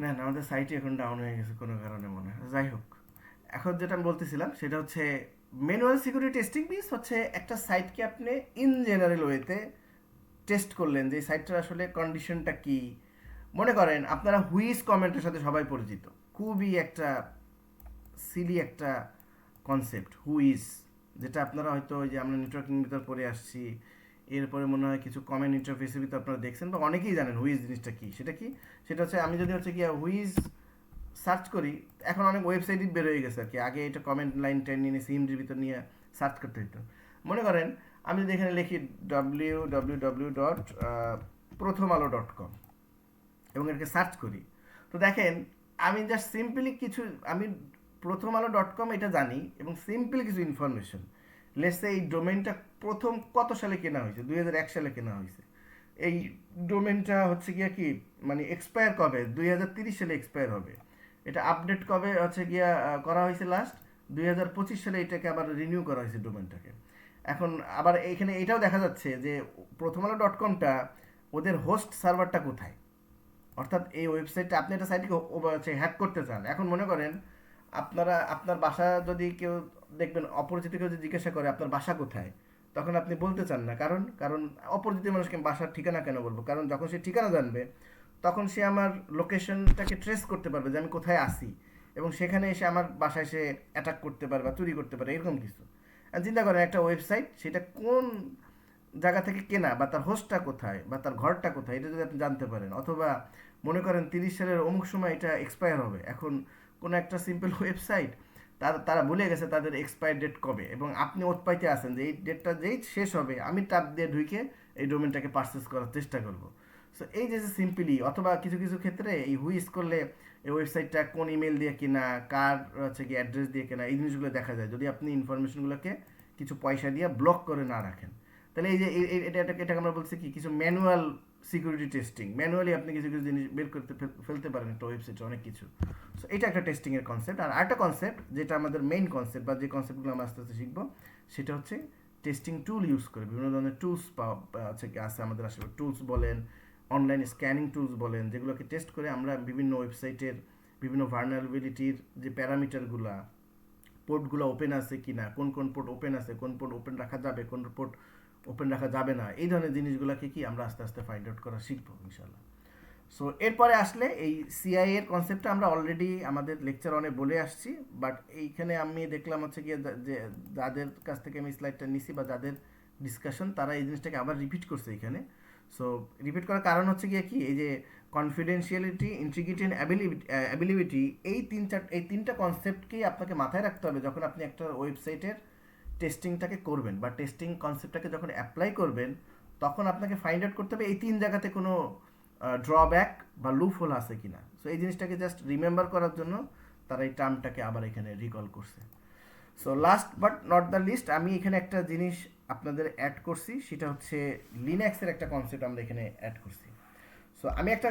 না না, আমাদের সাইটই এখন ডাউন হয়ে গেছে কোনো কারণে মনে হয়। যাই হোক, এখন যেটা আমি বলতেছিলাম সেটা হচ্ছে ম্যানুয়াল সিকিউরিটি টেস্টিং মিনস হচ্ছে একটা সাইটকে আপনি ইন জেনারেল ওয়েতে টেস্ট করলেন, যে সাইটটার আসলে কন্ডিশনটা কী, মনে করেন আপনারা হুইজ কমেন্টের সাথে সবাই পরিচিত, খুবই একটা সিলি একটা কনসেপ্ট হুইজ, যেটা আপনারা হয়তো ওই যে আমরা নেটওয়ার্কিং ভিতর পড়ে আসছি, এরপরে মনে হয় কিছু কমেন্ট ইন্টারফেসের ভিতর আপনারা দেখছেন বা অনেকেই জানেন হুইজ জিনিসটা কি। সেটা কি? সেটা হচ্ছে আমি যদি হচ্ছে কি হুইজ সার্চ করি, এখন অনেক ওয়েবসাইটই বের হয়ে গেছে আর কি, আগে এটা কমেন্ট লাইন টেন নিয়ে সিএমডির ভিতর নিয়ে সার্চ করতে হতো। মনে করেন আমি যদি এখানে লিখি www.prothomalo.com এবং এটাকে সার্চ করি, তো দেখেন আমি জাস্ট সিম্পলি কিছু, আমি প্রথম আলো ডট কম এটা জানি এবং সিম্পলি কিছু ইনফরমেশন, লেটসে এই ডোমেনটা প্রথম কত সালে কেনা হয়েছে, 2001 সালে কেনা হয়েছে। এই ডোমেনটা হচ্ছে গিয়া কি মানে এক্সপায়ার কবে, 2030 সালে এক্সপায়ার হবে। এটা আপডেট কবে হচ্ছে গিয়া করা হয়েছে লাস্ট, 2025 সালে এটাকে আবার রিনিউ করা হয়েছে ডোমেনটাকে। এখন আবার এখানে এটাও দেখা যাচ্ছে যে প্রথম আলো ডট কমটা ওদের হোস্ট সার্ভারটা কোথায়, অর্থাৎ এই ওয়েবসাইটটা আপনি একটা সাইটকে হ্যাক করতে চান। এখন মনে করেন আপনারা আপনার বাসা যদি কেউ দেখবেন অপরিচিত কেউ যদি জিজ্ঞাসা করে আপনার বাসা কোথায়, তখন আপনি বলতে চান না, কারণ কারণ অপরিচিত মানুষকে বাসার ঠিকানা কেন বলবো, কারণ যখন সে ঠিকানা জানবে তখন সে আমার লোকেশনটাকে ট্রেস করতে পারবে যে আমি কোথায় আসি, এবং সেখানে এসে আমার বাসায় এসে অ্যাটাক করতে পারে বা চুরি করতে পারে এরকম কিছু। আর চিন্তা করেন একটা ওয়েবসাইট সেটা কোন জায়গা থেকে কেনা বা তার হোস্টটা কোথায় বা তার ঘরটা কোথায়, এটা যদি আপনি জানতে পারেন, অথবা মনে করেন 30 সালের অমুক সময় এটা এক্সপায়ার হবে, এখন কোনো একটা সিম্পল ওয়েবসাইট তারা ভুলে গেছে তাদের এক্সপায়ার ডেট কবে, এবং আপনি ওত পাইতে আছেন যে এই ডেটটা যেই শেষ হবে আমি টাপ দিয়ে ঢুকে এই ডোমেনটাকে পারচেস করার চেষ্টা করব। সো এই যে সিম্পলি, অথবা কিছু কিছু ক্ষেত্রে এই হুইস করলে এই ওয়েবসাইটটা কোন ইমেল দিয়ে কিনা, কার হচ্ছে কি অ্যাড্রেস দিয়ে কেনা, এই জিনিসগুলো দেখা যায় যদি আপনি ইনফরমেশনগুলোকে কিছু পয়সা দিয়ে ব্লক করে না রাখেন। তাহলে এই যে এটাকে আমরা বলছি কি কিছু ম্যানুয়াল সিকিউরিটি টেস্টিং, ম্যানুয়ালি আপনি কিছু কিছু জিনিস বের করতে ফেলতে পারেন একটা ওয়েবসাইটে অনেক কিছু। সো এটা একটা টেস্টিং এর কনসেপ্ট। আর আরেকটা কনসেপ্ট যেটা আমাদের মেইন কনসেপ্ট বা যে কনসেপ্টগুলো আমরা আস্তে আস্তে শিখবো, সেটা হচ্ছে টেস্টিং টুল ইউজ করে বিভিন্ন ধরনের টুলস আছে আমাদের আশেপাশে, টুলস বলেন, অনলাইন স্ক্যানিং টুলস বলেন, যেগুলোকে টেস্ট করে আমরা বিভিন্ন ওয়েবসাইটের বিভিন্ন ভার্নারেবিলিটির যে প্যারামিটারগুলা, পোর্টগুলো ওপেন আছে কি না, কোন কোন পোর্ট ওপেন আছে, কোন পোর্ট ওপেন রাখা যাবে, কোন পোর্ট ওপেন রাখা যাবে না, এই ধরনের জিনিসগুলোকে কি আমরা আস্তে আস্তে ফাইন্ড আউট করা শিখবো ইনশাল্লাহ। সো এরপরে আসলে এই সিআই এর কনসেপ্টটা আমরা অলরেডি আমাদের লেকচার অনেক বলে আসছি, বাট এইখানে আমি দেখলাম হচ্ছে গিয়ে যে যাদের কাছ থেকে আমি স্লাইডটা নিছি বা যাদের ডিসকাশন, তারা এই জিনিসটাকে আবার রিপিট করছে এখানে। সো রিপিট করার কারণ হচ্ছে গিয়ে কি, এই যে কনফিডেন্সিয়ালিটি, ইন্টিগ্রিটি অ্যান্ড অ্যাবিলিবিলিটি, এই তিনটা কনসেপ্টকেই আপনাকে মাথায় রাখতে হবে যখন আপনি একটা ওয়েবসাইটের টেস্টিংটাকে করবেন বা টেস্টিং কনসেপ্টটাকে যখন অ্যাপ্লাই করবেন, তখন আপনাকে ফাইন্ড আউট করতে হবে এই তিন জায়গাতে কোনো ড্রব্যাক বা লুপ হোল আছে কিনা। সো এই জিনিসটাকে জাস্ট রিমেম্বার করার জন্য তারা এই টার্মটাকে আবার এখানে রিকল করছে। So last but not the least, আমি এখানে একটা জিনিস আপনাদের অ্যাড করছি, সেটা হচ্ছে লিনাক্সের একটা কনসেপ্ট আমরা এখানে অ্যাড করছি। সো আমি একটা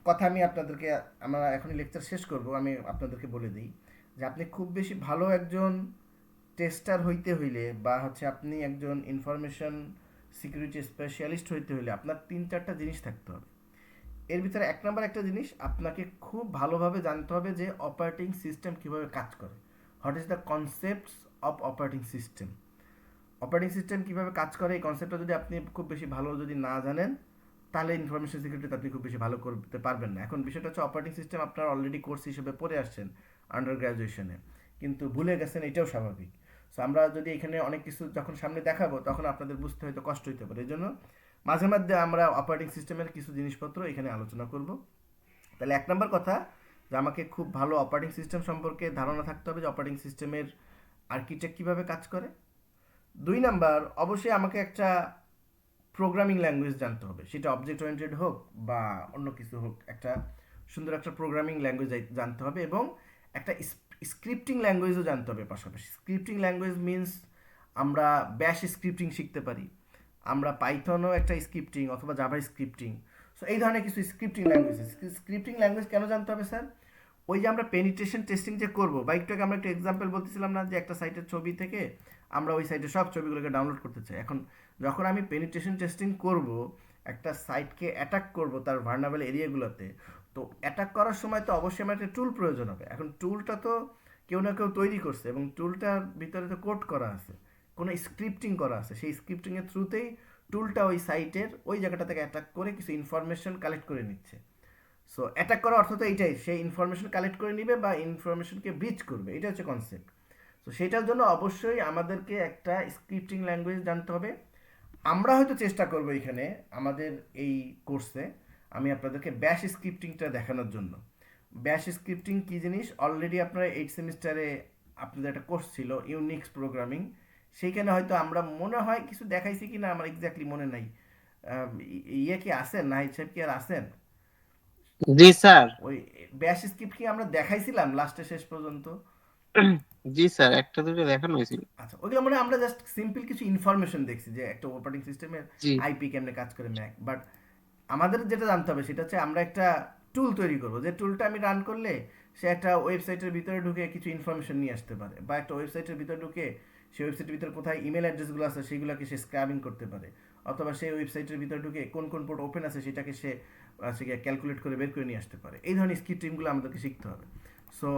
কথা আমি আপনাদেরকে, আমরা এখনই লেকচার শেষ করব, আমি আপনাদেরকে বলে দিই যে আপনি খুব বেশি ভালো একজন টেস্টার হইতে হইলে বা হচ্ছে আপনি একজন ইনফরমেশন সিকিউরিটি স্পেশালিস্ট হইতে হইলে আপনার 3-4টা জিনিস থাকতে হবে। এর ভিতরে এক নম্বর একটা জিনিস আপনাকে খুব ভালোভাবে জানতে হবে যে অপারেটিং সিস্টেম কীভাবে কাজ করে, what is the concepts of operating system. Operating system কীভাবে কাজ করে এই কনসেপ্টটা যদি আপনি খুব বেশি ভালো যদি না জানেন, তাহলে ইনফরমেশন সিকিউরিটিতে আপনি খুব বেশি ভালো করতে পারবেন না। এখন বিষয়টা হচ্ছে অপারেটিং সিস্টেম আপনারা অলরেডি কোর্স হিসেবে পড়ে আসছেন আন্ডার গ্র্যাজুয়েশনে, কিন্তু ভুলে গেছেন, এটাও স্বাভাবিক। সো আমরা যদি এখানে অনেক কিছু যখন সামনে দেখাবো তখন আপনাদের বুঝতে হয়তো কষ্ট হতে পারে, এই জন্য মাঝে মধ্যে আমরা অপারেটিং সিস্টেমের কিছু জিনিসপত্র এখানে আলোচনা করব। তাহলে এক নম্বর কথা, যে আমাকে খুব ভালো অপারেটিং সিস্টেম সম্পর্কে ধারণা থাকতে হবে যে অপারেটিং সিস্টেমের আর্কিটেক্ট কীভাবে কাজ করে। 2 নাম্বার, অবশ্যই আমাকে একটা প্রোগ্রামিং ল্যাঙ্গুয়েজ জানতে হবে, সেটা অবজেক্ট ওরিয়েন্টেড হোক বা অন্য কিছু হোক, একটা সুন্দর একটা প্রোগ্রামিং ল্যাঙ্গুয়েজ জানতে হবে, এবং একটা স্ক্রিপ্টিং ল্যাঙ্গুয়েজও জানতে হবে পাশাপাশি। স্ক্রিপ্টিং ল্যাঙ্গুয়েজ মিনস আমরা ব্যাশ স্ক্রিপ্টিং শিখতে পারি, আমরা পাইথনও একটা স্ক্রিপ্টিং অথবা জাভা স্ক্রিপ্টিং। সো এই ধরনের কিছু স্ক্রিপ্টিং ল্যাঙ্গুয়েজ। স্ক্রিপ্টিং ল্যাঙ্গুয়েজ কেন জানতে হবে স্যার? ওই যে আমরা পেনিট্রেশন টেস্টিং যে করবো, বা একটু আগে আমরা একটা এক্সাম্পল বলতেছিলাম না, যে একটা সাইটের ছবি থেকে আমরা ওই সাইটের সব ছবিগুলোকে ডাউনলোড করতে চাই। এখন যখন আমি পেনিট্রেশন টেস্টিং করব, একটা সাইটকে অ্যাটাক করব তার ভার্নাবল এরিয়াগুলোতে, তো অ্যাটাক করার সময় তো অবশ্যই আমার একটা টুল প্রয়োজন হবে। এখন টুলটা তো কেউ না কেউ তৈরি করছে এবং টুলটার ভিতরে তো কোড করা আছে, কোনো স্ক্রিপ্টিং করা আছে, সেই স্ক্রিপ্টিংয়ের থ্রুতেই টুলটা ওই সাইটের ওই জায়গাটা থেকে অ্যাটাক করে কিছু ইনফরমেশন কালেক্ট করে নিচ্ছে। সো অ্যাটাক করার অর্থ তো এইটাই, সে ইনফরমেশন কালেক্ট করে নিবে বা ইনফরমেশনকে ব্রিচ করবে, এটা হচ্ছে কনসেপ্ট। তো সেটার জন্য অবশ্যই আমাদেরকে একটা স্ক্রিপ্টিং ল্যাঙ্গুয়েজ জানতে হবে। আমরা হয়তো চেষ্টা করব এখানে আমাদের এই কোর্সে আমি আপনাদেরকে ব্যাশ স্ক্রিপ্টিংটা দেখানোর জন্য। ব্যাশ স্ক্রিপ্টিং কী জিনিস অলরেডি আপনারা 8 সেমিস্টারে আপনাদের একটা কোর্স ছিল ইউনিক্স প্রোগ্রামিং, সেইখানে হয়তো আমরা মনে হয় কিছু দেখাইছি কি না আমার এক্স্যাক্টলি মনে নাই। ইয়ে কি আছেন, নাহিদ সাহেব কি আর আছেন? জি স্যার। ওই ব্যাশ স্ক্রিপ্ট কি আমরা দেখাইছিলাম লাস্টে শেষ পর্যন্ত? জি স্যার, একটা দুটো দেখানো হয়েছিল। আচ্ছা, ওইগুলো মানে আমরা জাস্ট সিম্পল কিছু ইনফরমেশন দেখছি যে একটা অপারেটিং সিস্টেমের জি আইপি কেমনে কাজ করে ম্যাক। বাট আমাদের যেটা জানতে হবে সেটা হচ্ছে আমরা একটা টুল তৈরি করবো, যে টুলটা আমি রান করলে সে একটা ওয়েবসাইটের ভিতরে ঢুকে কিছু ইনফরমেশন নিয়ে আসতে পারে, বা একটা ওয়েবসাইটের ভিতরে ঢুকে সেই ওয়েবসাইটের ভিতরে কোথায় ইমেল অ্যাড্রেসগুলো আছে সেগুলোকে সে স্ক্র্যাবিং করতে পারে, অথবা সেই ওয়েবসাইটের ভিতরে ঢুকে কোন কোন পোর্ট ওপেন আছে সেটাকে সে ক্যালকুলেট করে বের করে নিয়ে আসতে পারে। এই ধরনের স্ক্রিপ্টিংগুলো আমাদেরকে শিখতে হবে। সো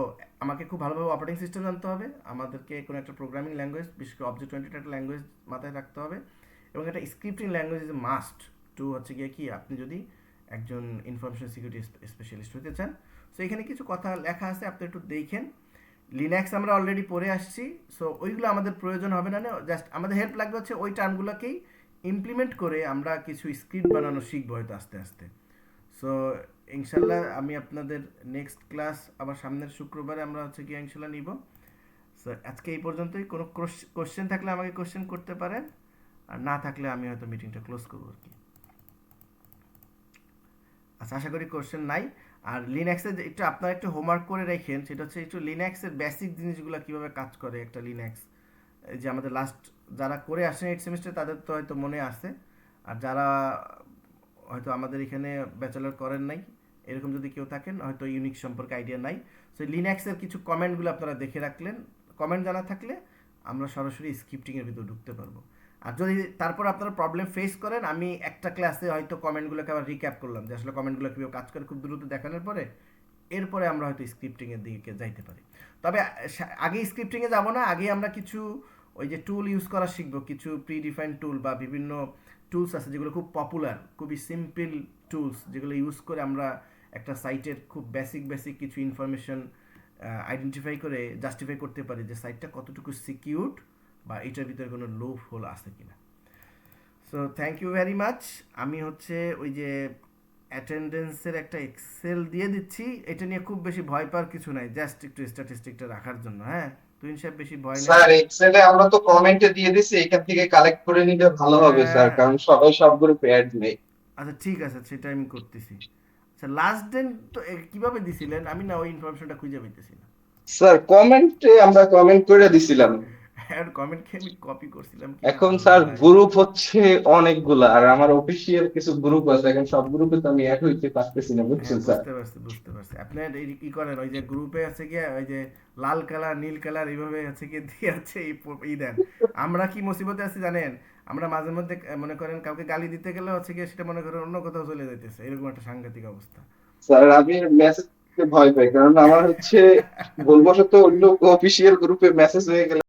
আমাকে খুব ভালোভাবে অপারেটিং সিস্টেম জানতে হবে, আমাদেরকে কোনো একটা প্রোগ্রামিং ল্যাঙ্গুয়েজ, বিশেষ করে অবজেক্ট ওরিয়েন্টেড একটা ল্যাঙ্গুয়েজ মাথায় রাখতে হবে, এবং একটা scripting language is a must to হচ্ছে গিয়ে কি আপনি যদি একজন ইনফরমেশন সিকিউরিটি স্পেশালিস্ট হতে চান। সো এখানে কিছু কথা লেখা আছে, আপনি একটু দেখেন। লিনাক্স আমরা অলরেডি পড়ে আসছি, সো ওইগুলো আমাদের প্রয়োজন হবে না, জাস্ট আমাদের হেল্প লাগবে হচ্ছে ওই টার্মগুলোকেই ইমপ্লিমেন্ট করে আমরা কিছু স্ক্রিপ্ট বানানো শিখবো হয়তো আস্তে আস্তে। সো ইনশাল্লাহ আমি আপনাদের নেক্সট ক্লাস আবার সামনের শুক্রবারে আমরা হচ্ছে কি ইনশাল্লাহ নিব। সো আজকে এই পর্যন্তই। কোনো কোশ্চেন থাকলে আমাকে কোশ্চেন করতে পারেন, আর না থাকলে আমি হয়তো মিটিংটা ক্লোজ করবো আর কি। আচ্ছা, আশা করি কোশ্চেন নাই। আর লিনাক্সের একটু আপনারা একটু হোমওয়ার্ক করে রাখেন, সেটা হচ্ছে একটু লিনাক্সের বেসিক জিনিসগুলো কীভাবে কাজ করে একটা লিনাক্স। এই যে আমাদের লাস্ট যারা করে আসেন 8 সেমিস্টার তাদের তো হয়তো মনে আছে, আর যারা হয়তো আমাদের এখানে ব্যাচেলর করেন নাই এরকম যদি কেউ থাকেন হয়তো ইউনিক সম্পর্কে আইডিয়া নাই। সো লিনাক্সের কিছু কমেন্টগুলো আপনারা দেখে রাখলেন, কমেন্ট জানা থাকলে আমরা সরাসরি স্ক্রিপ্টিংয়ের ভিতর ঢুকতে পারবো। আর যদি তারপর আপনারা প্রবলেম ফেস করেন, আমি একটা ক্লাসে হয়তো কমেন্টগুলোকে আবার রিক্যাপ করলাম যে আসলে কমেন্টগুলো কীভাবে কাজ করে খুব দ্রুত দেখানোর পরে এরপরে আমরা হয়তো স্ক্রিপ্টিংয়ের দিকে যাইতে পারি। তবে আগে স্ক্রিপ্টিংয়ে যাব না, আগে আমরা কিছু ওই যে টুল ইউজ করা শিখবো, কিছু প্রি ডিফাইন্ড টুল বা বিভিন্ন টুলস আছে যেগুলো খুব পপুলার, খুবই সিম্পল টুলস, যেগুলো ইউজ করে আমরা একটা সাইটের খুব বেসিক বেসিক কিছু ইনফরমেশন আইডেন্টিফাই করে জাস্টিফাই করতে পারি যে সাইটটা কতটুকু সিকিউরড বা এটার ভিতরে কোনো লুপ হোল আছে কিনা। So thank you very much. আমি হচ্ছে ওই যে অ্যাটেন্ডেন্সের একটা এক্সেল দিয়ে দিচ্ছি, এটা নিয়ে খুব বেশি ভয় পাওয়ার কিছু নাই, জাস্ট একটু স্ট্যাটিস্টিকটা রাখার জন্য। হ্যাঁ, তুই সাহেব বেশি ভয় নাই। স্যার এক্সেলে আমরা তো কমেন্টে দিয়ে দিছি, এখান থেকে কালেক্ট করে নিলে ভালো হবে স্যার, হ্যাঁ, কারণ সবাই সব গ্রুপে অ্যাড নেই। আচ্ছা ঠিক আছে, সেটা আমি করতেছি। আচ্ছা, লাস্ট দিন তো কিভাবে দিছিলেন আমি না ওই ইনফরমেশনটা খুঁজে পাইতেছি না। স্যার কমেন্টে আমরা কমেন্ট করে দিছিলাম। আর কমেন্টকে আমি কপি করছিলাম কি না, এখন স্যার আল্লাহ। গ্রুপ হচ্ছে অনেকগুলা, আর আমার অফিসিয়াল কিছু গ্রুপ আছে, এখন সব গ্রুপে তো আমি অ্যাড হইতে পারতেছি না, হ্যাঁ, বুঝছেন স্যার। বুঝতে পারছি বুঝতে পারছি। আপনার এই কি করেন ওই যে গ্রুপে আছে গিয়ে ওই যে লাল কালার নীল কালার এইভাবে আছে গিয়ে দিয়ে আছে এই দেন। আমরা কি মুসিবতে আছি জানেন, আমরা মাঝে মধ্যে মনে করেন কাউকে গালি দিতে গেলে হচ্ছে গিয়ে সেটা মনে করেন অন্য কোথাও চলে যাইতেছে, এরকম একটা সাংঘাতিক অবস্থা। স্যার আমি মেসেজ ভয় পাই, কারণ আমার হচ্ছে ভুলবশত অন্য অফিসিয়াল গ্রুপে মেসেজ হয়ে গেলে